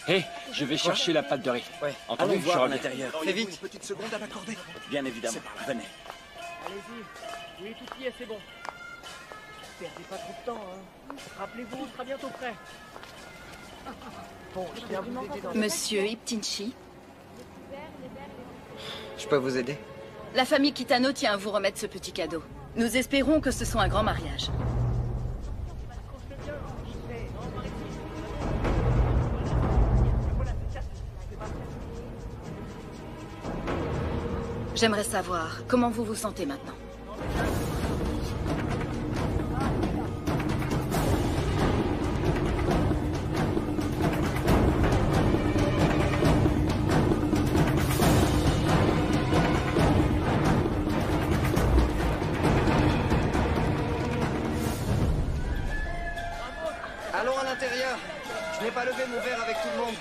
Hé, je vais chercher la pâte de riz. Ouais. Allons Entendu, je voir à reviens. l'intérieur. Fais vite. Une petite seconde à m'accorder. Bien évidemment. Venez. Allez-y. Oui, tout y est, c'est bon. Perdez pas trop de temps, hein. Rappelez-vous, on sera bientôt prêt. Bon, je viens vous aider dans... Monsieur Iptinchi, Je peux vous aider? la famille Kitano tient à vous remettre ce petit cadeau. Nous espérons que ce soit un grand mariage. J'aimerais savoir comment vous vous sentez maintenant. Allons à l'intérieur. Je n'ai pas levé mon verre avec tout le monde.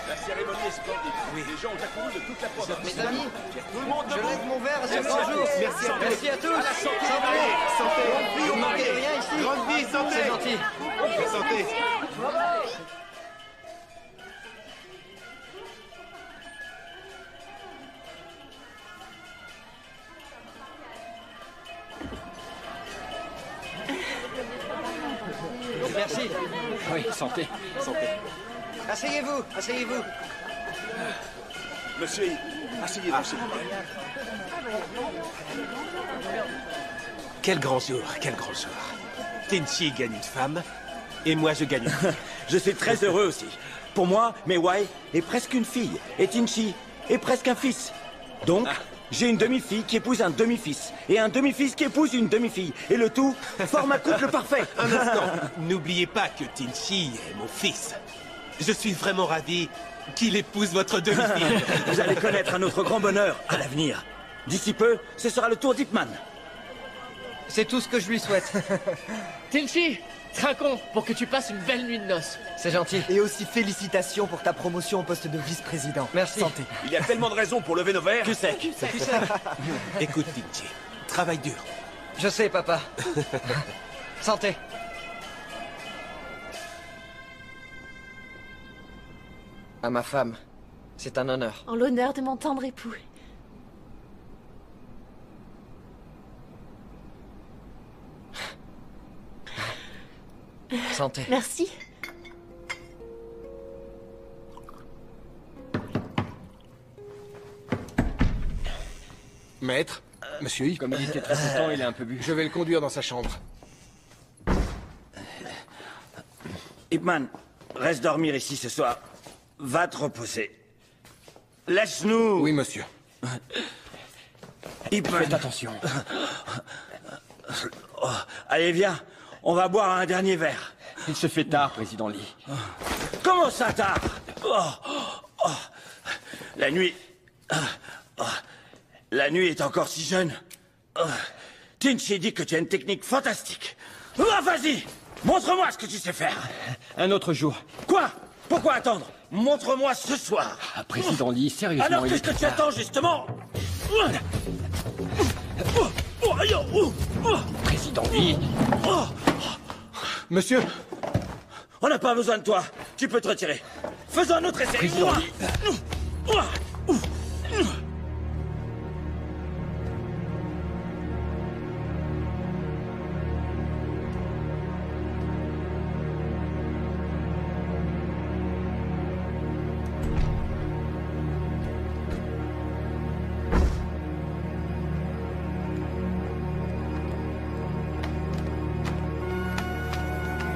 La cérémonie est splendide. Oui. Les gens ont accouru de toute la province. Mes amis, tout le monde je debout. lève mon verre à ce Merci grand à jour. tous. Merci à tous. Merci à tous. À la santé. Santé. Santé. Grande vie au Santé. rien ici. Grande vie, santé. C'est gentil. Santé. Merci. Oui, santé. Santé. Asseyez-vous, asseyez-vous. Monsieur, asseyez-vous, s'il vous plaît. Quel grand jour, quel grand jour. Tenchi gagne une femme, et moi je gagne une fille. Je suis très heureux aussi. Pour moi, Meiwei est presque une fille, et Tinchi est presque un fils. Donc, j'ai une demi-fille qui épouse un demi-fils, et un demi-fils qui épouse une demi-fille. Et le tout forme un couple parfait. Un instant, n'oubliez pas que Tenchi est mon fils. Je suis vraiment ravi qu'il épouse votre demi-fille. Vous allez connaître un autre grand bonheur à l'avenir. D'ici peu, ce sera le tour d'Ipman. C'est tout ce que je lui souhaite. Tenchi, trinquons pour que tu passes une belle nuit de noces. C'est gentil. Et aussi félicitations pour ta promotion au poste de vice-président. Merci. Santé. Il y a tellement de raisons pour lever nos verres. Que sec. Écoute, Tenchi, travaille dur. Je sais, papa. Santé. À ma femme, c'est un honneur. En l'honneur de mon tendre époux. Santé. Merci. Maître, monsieur Yi. Comme il était très content, il est un peu bu. Je vais le conduire dans sa chambre. Ipman, reste dormir ici ce soir. Va te reposer. Laisse-nous. Oui, monsieur. Ipman. Faites attention. Oh, allez, viens. On va boire un dernier verre. Il se fait tard, président Lee. Comment ça tard? La nuit... La nuit est encore si jeune. Tianchi dit que tu as une technique fantastique. Ah, vas-y! Montre-moi ce que tu sais faire. Un autre jour. Quoi? Pourquoi attendre? Montre-moi ce soir. Ah, Président Lee, sérieusement... Alors qu'est-ce que tu attends, justement? Président Lee... Monsieur! On n'a pas besoin de toi. Tu peux te retirer. Faisons un autre essai. Président Lee...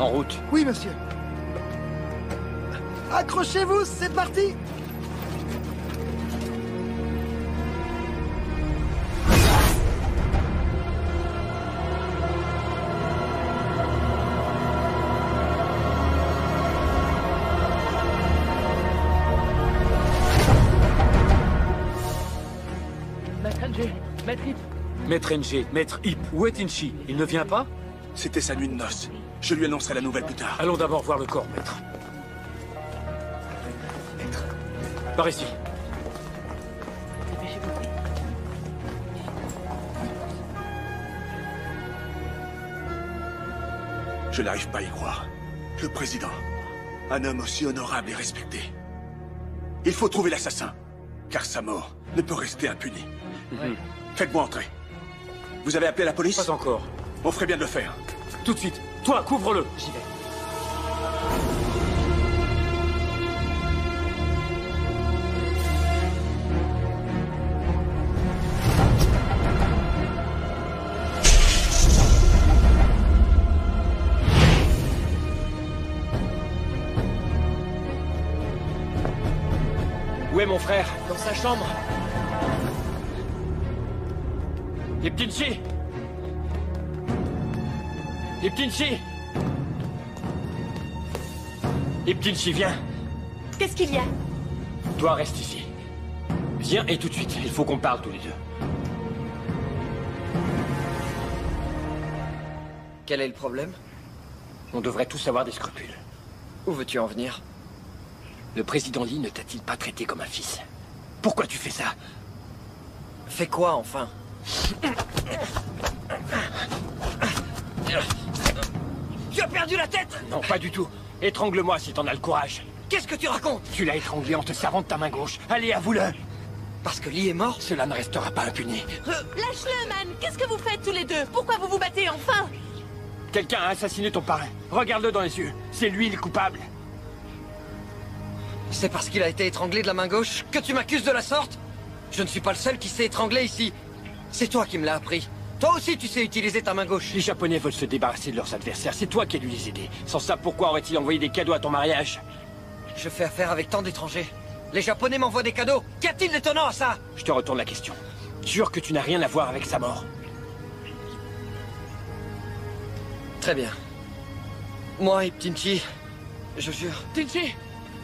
En route. Oui, monsieur. Accrochez-vous, c'est parti! Maître NG, Maître Hip. Maître NG, Maître Hip, où est Tianchi? Il ne vient pas? C'était sa nuit de noces. Je lui annoncerai la nouvelle plus tard. Allons d'abord voir le corps, maître. Maître. Par ici. Je n'arrive pas à y croire. Le président, un homme aussi honorable et respecté. Il faut trouver l'assassin, car sa mort ne peut rester impunie. Faites-moi entrer. Vous avez appelé la police? Pas encore. On ferait bien de le faire. Tout de suite. Toi, couvre-le. J'y vais. Où est mon frère? Dans sa chambre. Tianchi! Tianchi! Tianchi, viens. Qu'est-ce qu'il y a? Toi, reste ici. Viens et tout de suite. Il faut qu'on parle tous les deux. Quel est le problème? On devrait tous avoir des scrupules. Où veux-tu en venir? Le président Lee ne t'a-t-il pas traité comme un fils? Pourquoi tu fais ça? Fais quoi, enfin? Tu as perdu la tête? Non, pas du tout. Étrangle-moi si t'en as le courage. Qu'est-ce que tu racontes? Tu l'as étranglé en te servant de ta main gauche. Allez, avoue-le. Parce que Lee est mort? Cela ne restera pas impuni. Lâche-le, man! Qu'est-ce que vous faites tous les deux? Pourquoi vous vous battez enfin? Quelqu'un a assassiné ton parrain. Regarde-le dans les yeux. C'est lui le coupable. C'est parce qu'il a été étranglé de la main gauche que tu m'accuses de la sorte? Je ne suis pas le seul qui s'est étranglé ici. C'est toi qui me l'as appris. Toi aussi, tu sais utiliser ta main gauche. Les Japonais veulent se débarrasser de leurs adversaires. C'est toi qui as dû les aider. Sans ça, pourquoi aurait-il envoyé des cadeaux à ton mariage? Je fais affaire avec tant d'étrangers. Les Japonais m'envoient des cadeaux. Qu'y a-t-il d'étonnant à ça? Je te retourne la question. Jure que tu n'as rien à voir avec sa mort. Très bien. Moi et Tianchi, je jure. Tianchi,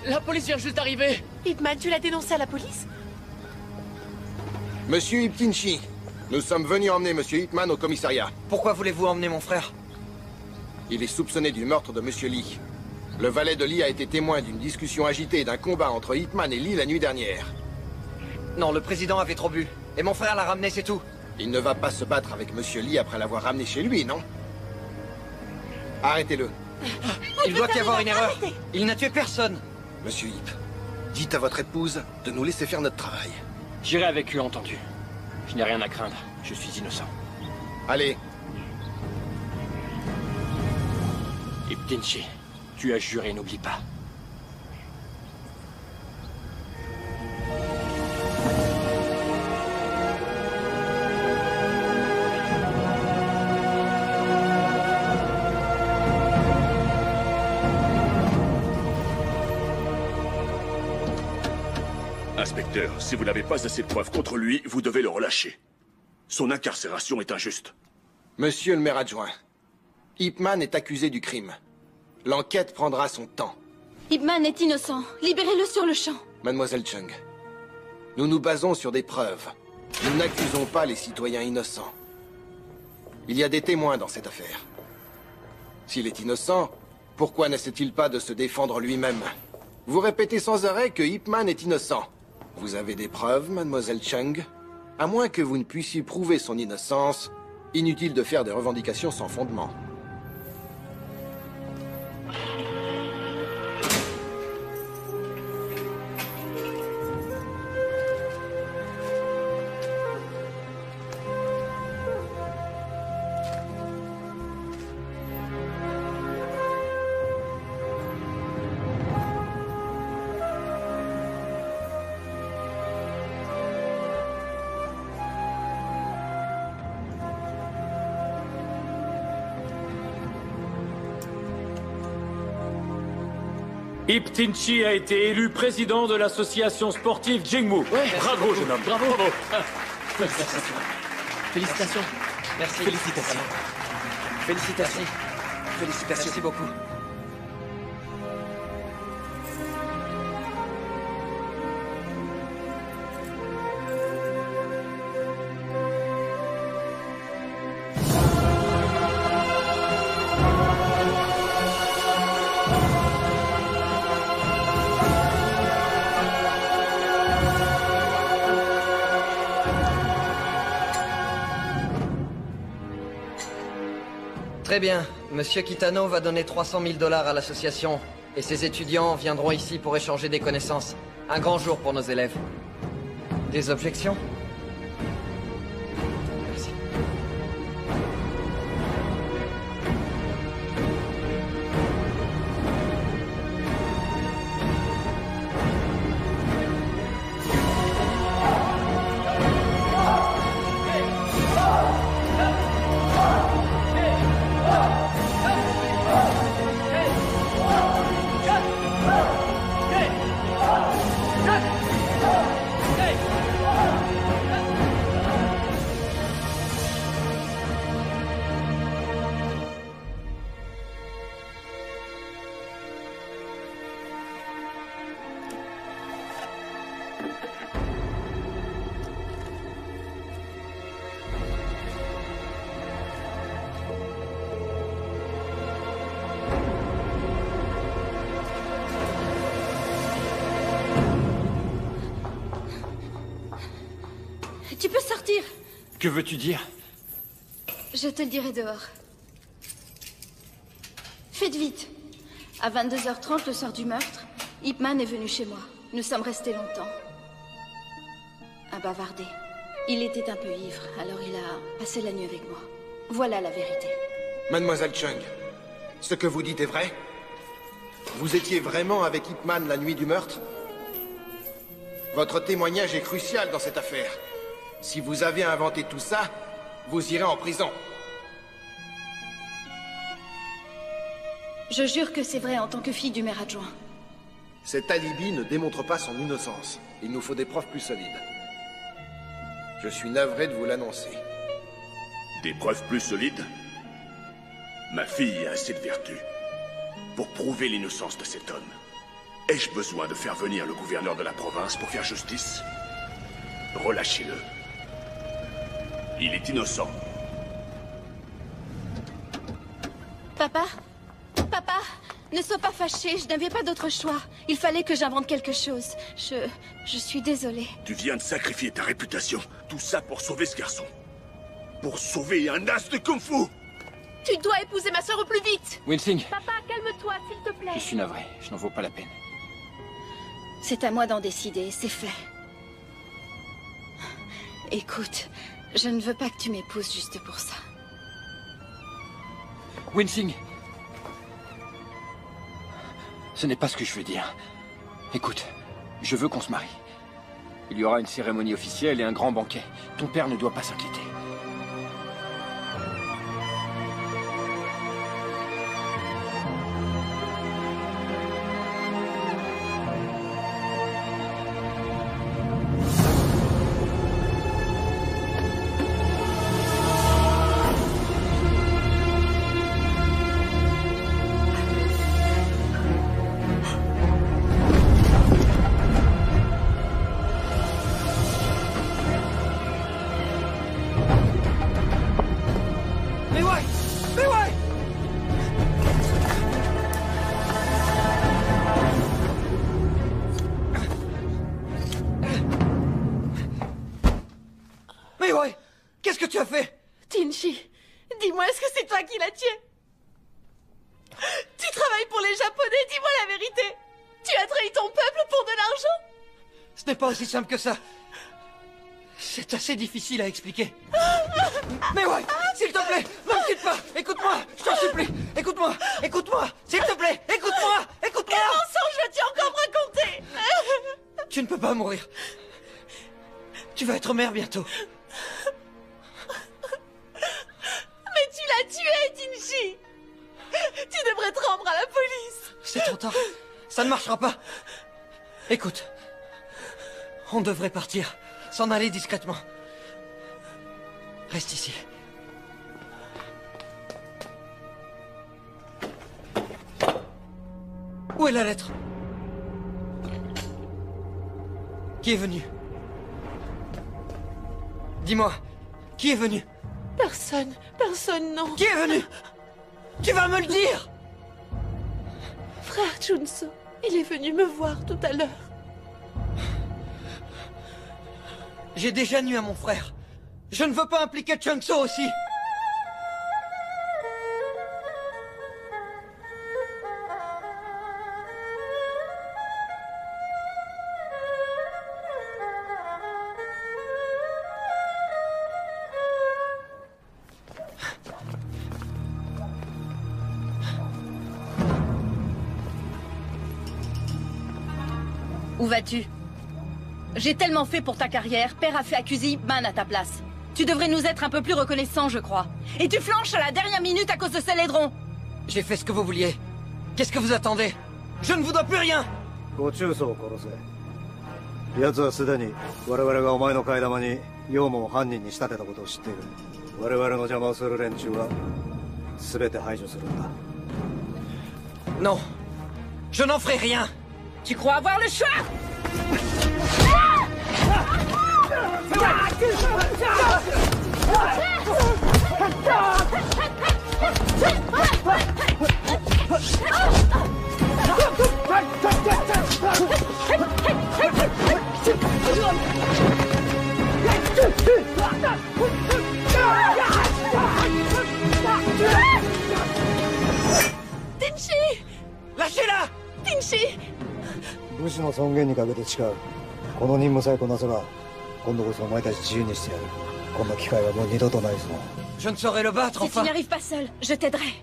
la police vient juste d'arriver. Ip Man, tu l'as dénoncé à la police? Monsieur Ip Tianchi, nous sommes venus emmener Monsieur Ip Man au commissariat. Pourquoi voulez-vous emmener mon frère? Il est soupçonné du meurtre de Monsieur Lee. Le valet de Lee a été témoin d'une discussion agitée et d'un combat entre Ip Man et Lee la nuit dernière. Non, le président avait trop bu. Et mon frère l'a ramené, c'est tout. Il ne va pas se battre avec Monsieur Lee après l'avoir ramené chez lui, non? Arrêtez-le. Il doit y avoir une erreur. Il n'a tué personne. Monsieur Ip, dites à votre épouse de nous laisser faire notre travail. J'irai avec eux, entendu. Je n'ai rien à craindre. Je suis innocent. Allez. Ip Tianchi, tu as juré, n'oublie pas. Inspecteur, si vous n'avez pas assez de preuves contre lui, vous devez le relâcher. Son incarcération est injuste. Monsieur le maire adjoint, Ip Man est accusé du crime. L'enquête prendra son temps. Ip Man est innocent. Libérez-le sur le champ. Mademoiselle Chung, nous nous basons sur des preuves. Nous n'accusons pas les citoyens innocents. Il y a des témoins dans cette affaire. S'il est innocent, pourquoi n'essaie-t-il pas de se défendre lui-même? Vous répétez sans arrêt que Ip Man est innocent. Vous avez des preuves, mademoiselle Chung? À moins que vous ne puissiez prouver son innocence, inutile de faire des revendications sans fondement. Ip Tinchi a été élu président de l'association sportive Jingmu. Bravo, jeune homme. Bravo. Félicitations. Félicitations. Merci. Félicitations. Félicitations. Merci. Félicitations. Merci beaucoup. Très bien. Monsieur Kitano va donner 300 000 $ à l'association. Et ses étudiants viendront ici pour échanger des connaissances. Un grand jour pour nos élèves. Des objections? Merci. Tu peux sortir. Que veux-tu dire? Je te le dirai dehors. Faites vite. À 22h30, le soir du meurtre, Ip Man est venu chez moi. Nous sommes restés longtemps. À bavarder. Il était un peu ivre, alors il a passé la nuit avec moi. Voilà la vérité. Mademoiselle Chung, ce que vous dites est vrai? Vous étiez vraiment avec Ip Man la nuit du meurtre? Votre témoignage est crucial dans cette affaire. Si vous avez inventé tout ça, vous irez en prison. Je jure que c'est vrai en tant que fille du maire adjoint. Cet alibi ne démontre pas son innocence. Il nous faut des preuves plus solides. Je suis navré de vous l'annoncer. Des preuves plus solides? Ma fille a assez de vertu pour prouver l'innocence de cet homme. Ai-je besoin de faire venir le gouverneur de la province pour faire justice? Relâchez-le. Il est innocent. Papa? Papa? Ne sois pas fâché, je n'avais pas d'autre choix. Il fallait que j'invente quelque chose. Je suis désolée. Tu viens de sacrifier ta réputation. Tout ça pour sauver ce garçon. Pour sauver un as de kung-fu. Tu dois épouser ma sœur au plus vite. Winsing. Papa, calme-toi, s'il te plaît. Je suis navré, je n'en vaux pas la peine. C'est à moi d'en décider, c'est fait. Écoute, je ne veux pas que tu m'épouses juste pour ça. Winsing. Ce n'est pas ce que je veux dire. Écoute, je veux qu'on se marie. Il y aura une cérémonie officielle et un grand banquet. Ton père ne doit pas s'inquiéter. tu as fait? Tinchi, dis-moi, est-ce que c'est toi qui l'as tué? Tu travailles pour les Japonais, dis-moi la vérité. Tu as trahi ton peuple pour de l'argent? Ce n'est pas aussi simple que ça. C'est assez difficile à expliquer. Mais ouais, s'il te plaît, ne me quitte pas. Écoute-moi, je t'en supplie. Écoute-moi, écoute-moi, s'il te plaît, écoute-moi, écoute-moi. Quel mensonge vas-tu encore me raconter? Tu ne peux pas mourir. Tu vas être mère bientôt. Mais tu l'as tué, Tinchi. Tu devrais te rendre à la police. C'est trop tard. Ça ne marchera pas. Écoute, on devrait partir, s'en aller discrètement. Reste ici. Où est la lettre? Qui est venu? Dis-moi, qui est venu? Personne, personne, non. Qui est venu? Tu vas me le dire! Frère Junso, il est venu me voir tout à l'heure. J'ai déjà nu à mon frère. Je ne veux pas impliquer Chunso aussi. Où vas-tu? J'ai tellement fait pour ta carrière, Père a fait accuser Ip Man à ta place. Tu devrais nous être un peu plus reconnaissants, je crois. Et tu flanches à la dernière minute à cause de Célédron. J'ai fait ce que vous vouliez. Qu'est-ce que vous attendez? Je ne vous dois plus rien. ご中曹を殺せ。奴はすでに我々がお前の替え玉にヨウムを犯人に仕立てたことを知っている。我々の邪魔をする連中は全て排除するんだ。Non, je n'en ferai rien. Tu crois avoir le choix? Tinchi! Lâchez-la! Tinchi! 武士の尊厳にかけて誓う。この任務さえこなせば今度こそお前たち自由にしてやる。こんな機会はもう二度とないぞ。 Je ne saurais le battre, Si tu enfin. n'y arrives pas seul, je t'aiderai.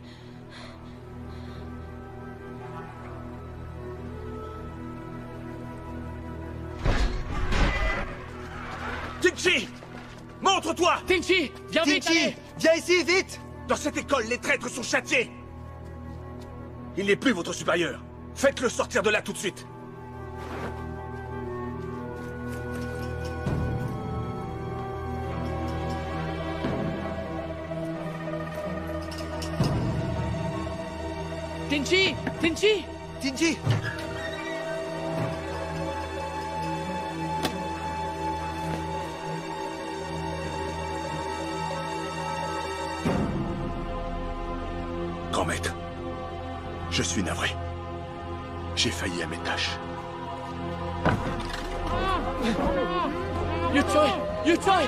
Tinchi! Montre-toi! Tinchi! Viens vite, allez! Viens ici, vite! Dans cette école, les traîtres sont châtiés! Il n'est plus votre supérieur. Faites-le sortir de là tout de suite. Tinchi! Tinchi! Tinchi! Grand maître, je suis navré. J'ai failli à mes tâches. Yutoi! Yutoi!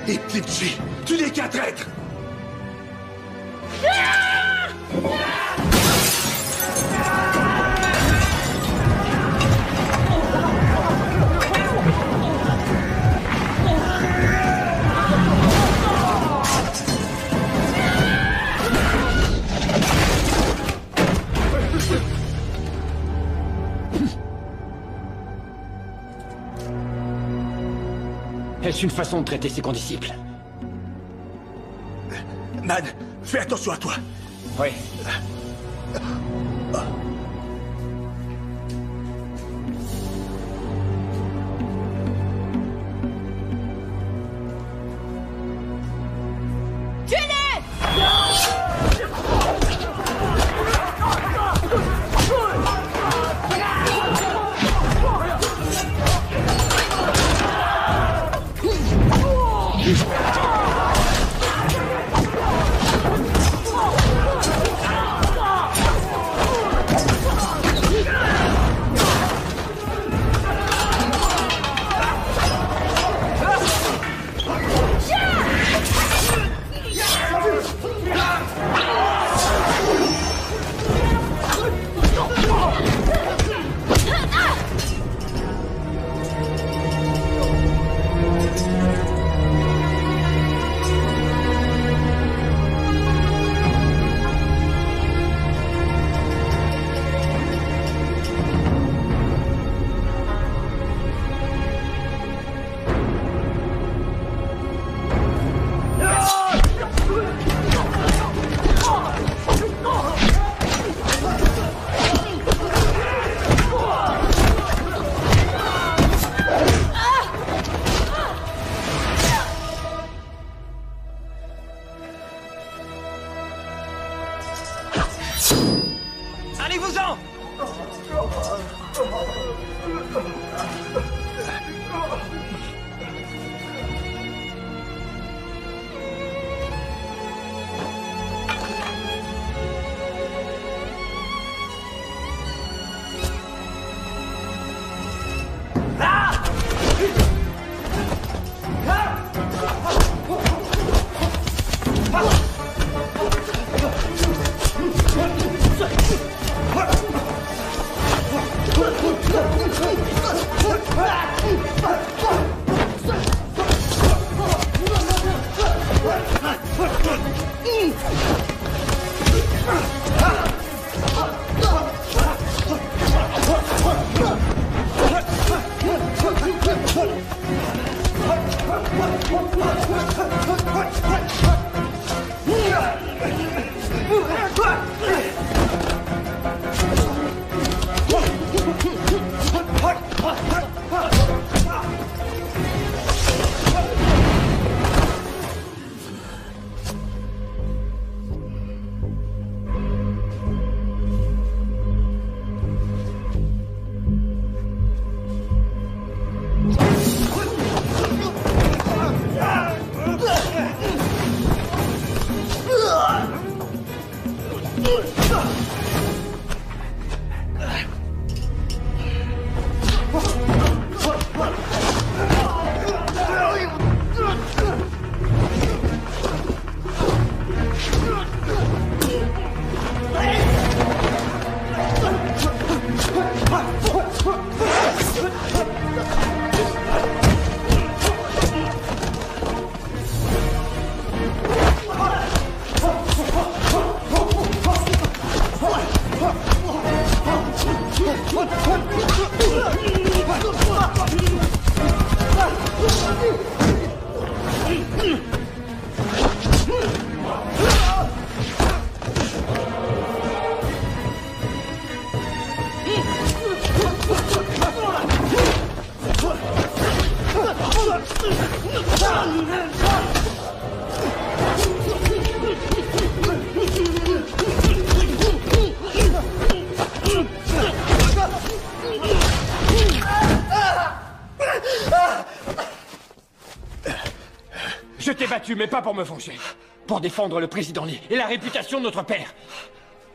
Et Tenchi, tu n'es qu'un traître! Est-ce une façon de traiter ses condisciples? Man, fais attention à toi. Oui. Allez-vous-en! Je t'ai battu, mais pas pour me venger. Pour défendre le président Lee et la réputation de notre père.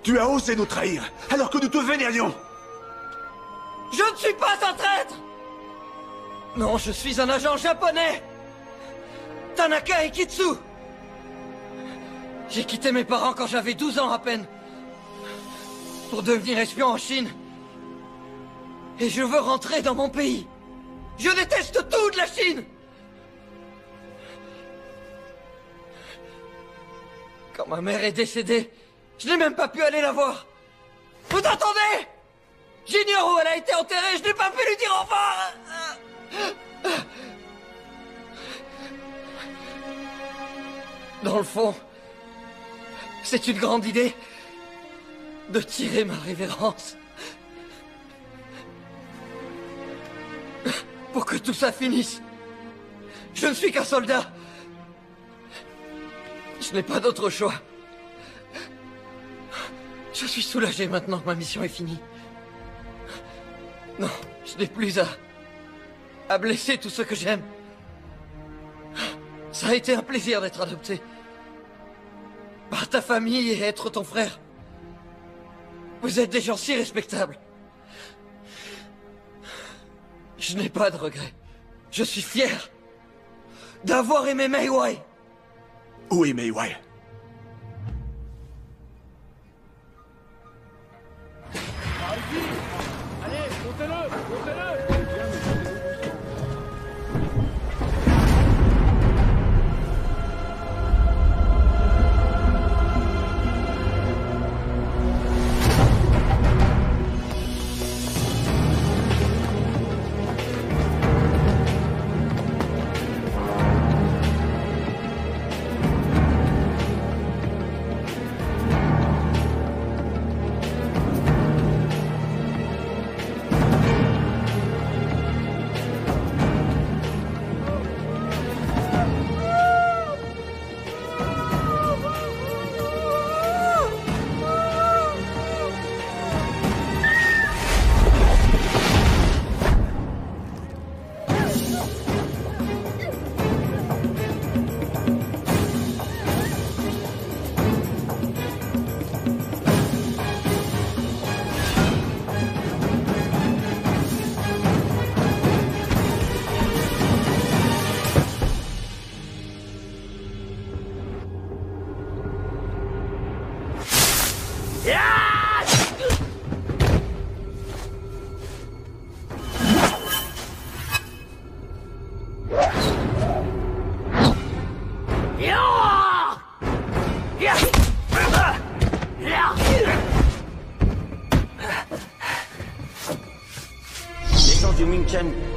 Tu as osé nous trahir, alors que nous te vénérions. Je ne suis pas un traître! Non, je suis un agent japonais! Tanaka Ekitsu! J'ai quitté mes parents quand j'avais 12 ans à peine. Pour devenir espion en Chine. Et je veux rentrer dans mon pays. Je déteste tout de la Chine! Quand ma mère est décédée, je n'ai même pas pu aller la voir. Vous entendez? J'ignore où elle a été enterrée, je n'ai pas pu lui dire au revoir. Dans le fond, c'est une grande idée de tirer ma révérence. Pour que tout ça finisse. Je ne suis qu'un soldat. Je n'ai pas d'autre choix. Je suis soulagé maintenant que ma mission est finie. Non, je n'ai plus à blesser tous ceux que j'aime. Ça a été un plaisir d'être adopté. Par ta famille et être ton frère. Vous êtes des gens si respectables. Je n'ai pas de regrets. Je suis fier d'avoir aimé Mei Wei. Où est Mei Wei? Allez, montez-le, montez-le.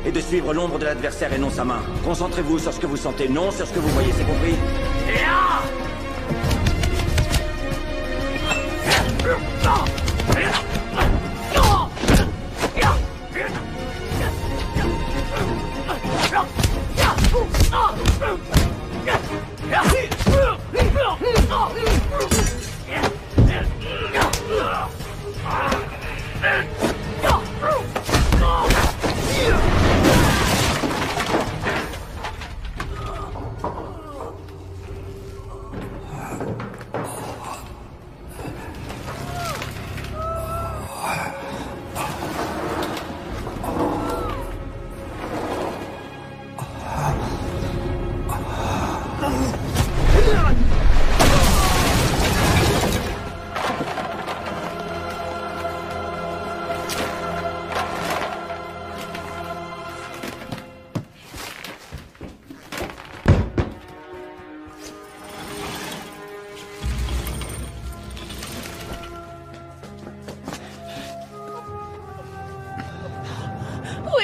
Et de suivre l'ombre de l'adversaire et non sa main. Concentrez-vous sur ce que vous sentez, non sur ce que vous voyez, c'est compris?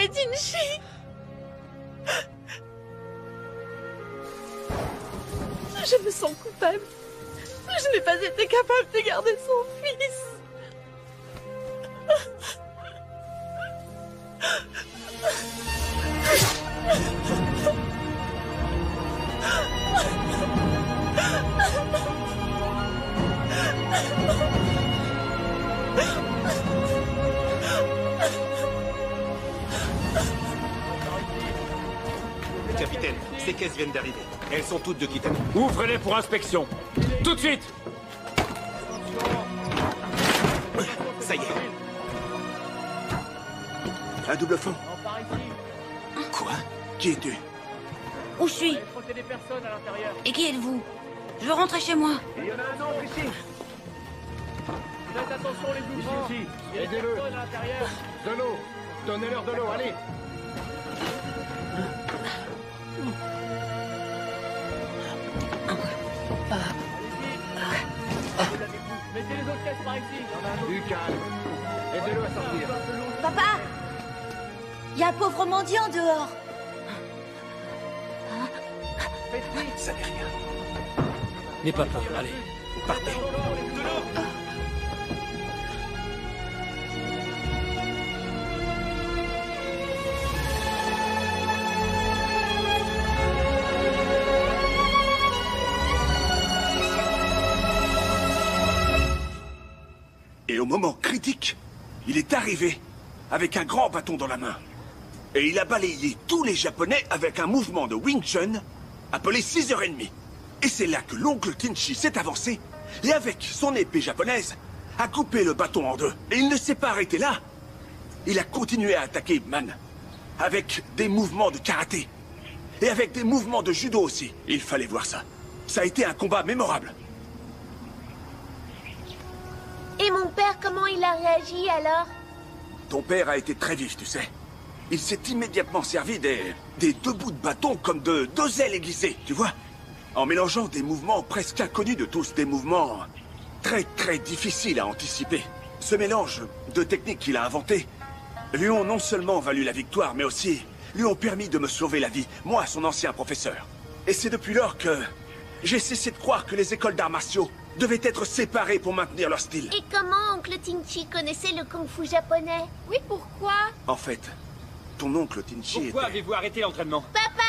Tinchi! Je me sens coupable. Je n'ai pas été capable de garder son fils. Capitaine, ces caisses viennent d'arriver. Elles sont toutes de Kitano. Ouvrez-les pour inspection. Tout de suite. Ça y est. Un double fond. Quoi? Qui es-tu? Où je suis? Et qui êtes-vous? Je veux rentrer chez moi. Il y en a un autre ici. Faites attention les mouvements. Aidez-le. De l'eau. Donnez-leur de l'eau, allez. Mettez les autres caisses par ici. Du calme. Aidez-le à sortir. Papa! Il y a un pauvre mendiant dehors. Ça n'est rien. N'aie pas peur, allez, partez. Et au moment critique, il est arrivé avec un grand bâton dans la main. Et il a balayé tous les Japonais avec un mouvement de Wing Chun appelé 6h30. Et c'est là que l'oncle Tenchi s'est avancé et avec son épée japonaise a coupé le bâton en deux. Et il ne s'est pas arrêté là. Il a continué à attaquer Ip Man avec des mouvements de karaté et avec des mouvements de judo aussi. Il fallait voir ça. Ça a été un combat mémorable. Et mon père, comment il a réagi alors? Ton père a été très vif, tu sais. Il s'est immédiatement servi des deux bouts de bâton comme de deux ailes aiguisées, tu vois? En mélangeant des mouvements presque inconnus de tous, des mouvements très très difficiles à anticiper. Ce mélange de techniques qu'il a inventé lui ont non seulement valu la victoire, mais aussi lui ont permis de me sauver la vie, moi, son ancien professeur. Et c'est depuis lors que j'ai cessé de croire que les écoles d'arts martiaux devaient être séparées pour maintenir leur style. Et comment oncle Tenchi connaissait le kung-fu japonais? Oui, pourquoi? En fait, ton oncle Tenchi Pourquoi avez-vous arrêté l'entraînement? Papa!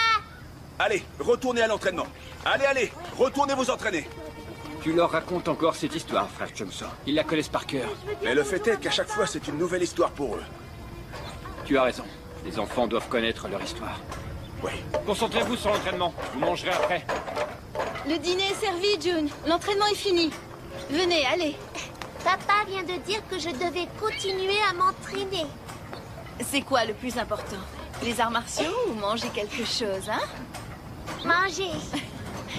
Allez, retournez à l'entraînement. Allez, allez, retournez vous entraîner. Tu leur racontes encore cette histoire, frère Chun-So. Ils la connaissent par cœur. Mais le fait est qu'à chaque fois, c'est une nouvelle histoire pour eux. Tu as raison. Les enfants doivent connaître leur histoire. Oui. Concentrez-vous sur l'entraînement. Vous mangerez après. Le dîner est servi, Jun. L'entraînement est fini. Venez, allez. Papa vient de dire que je devais continuer à m'entraîner. C'est quoi le plus important? Les arts martiaux ou manger quelque chose, hein? Manger.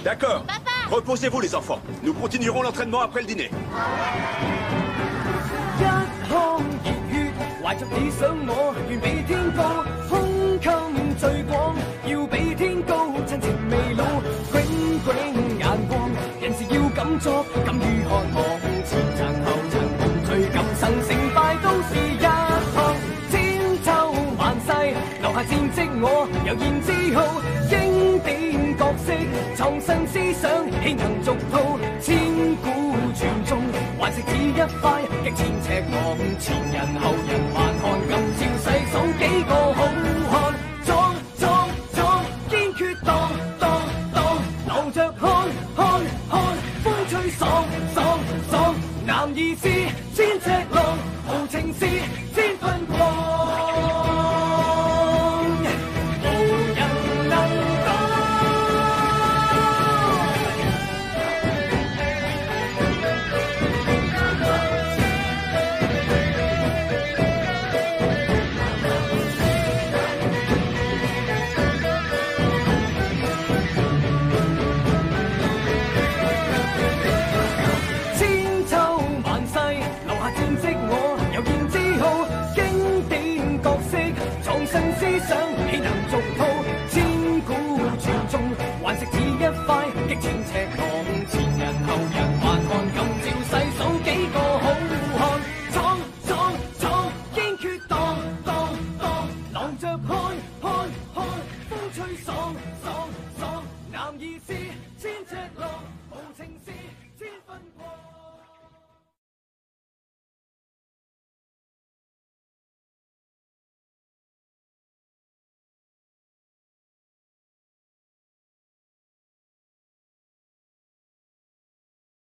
D'accord. Reposez-vous, les enfants. Nous continuerons l'entraînement après le dîner. Nam 意思千尺浪，無情事千分過。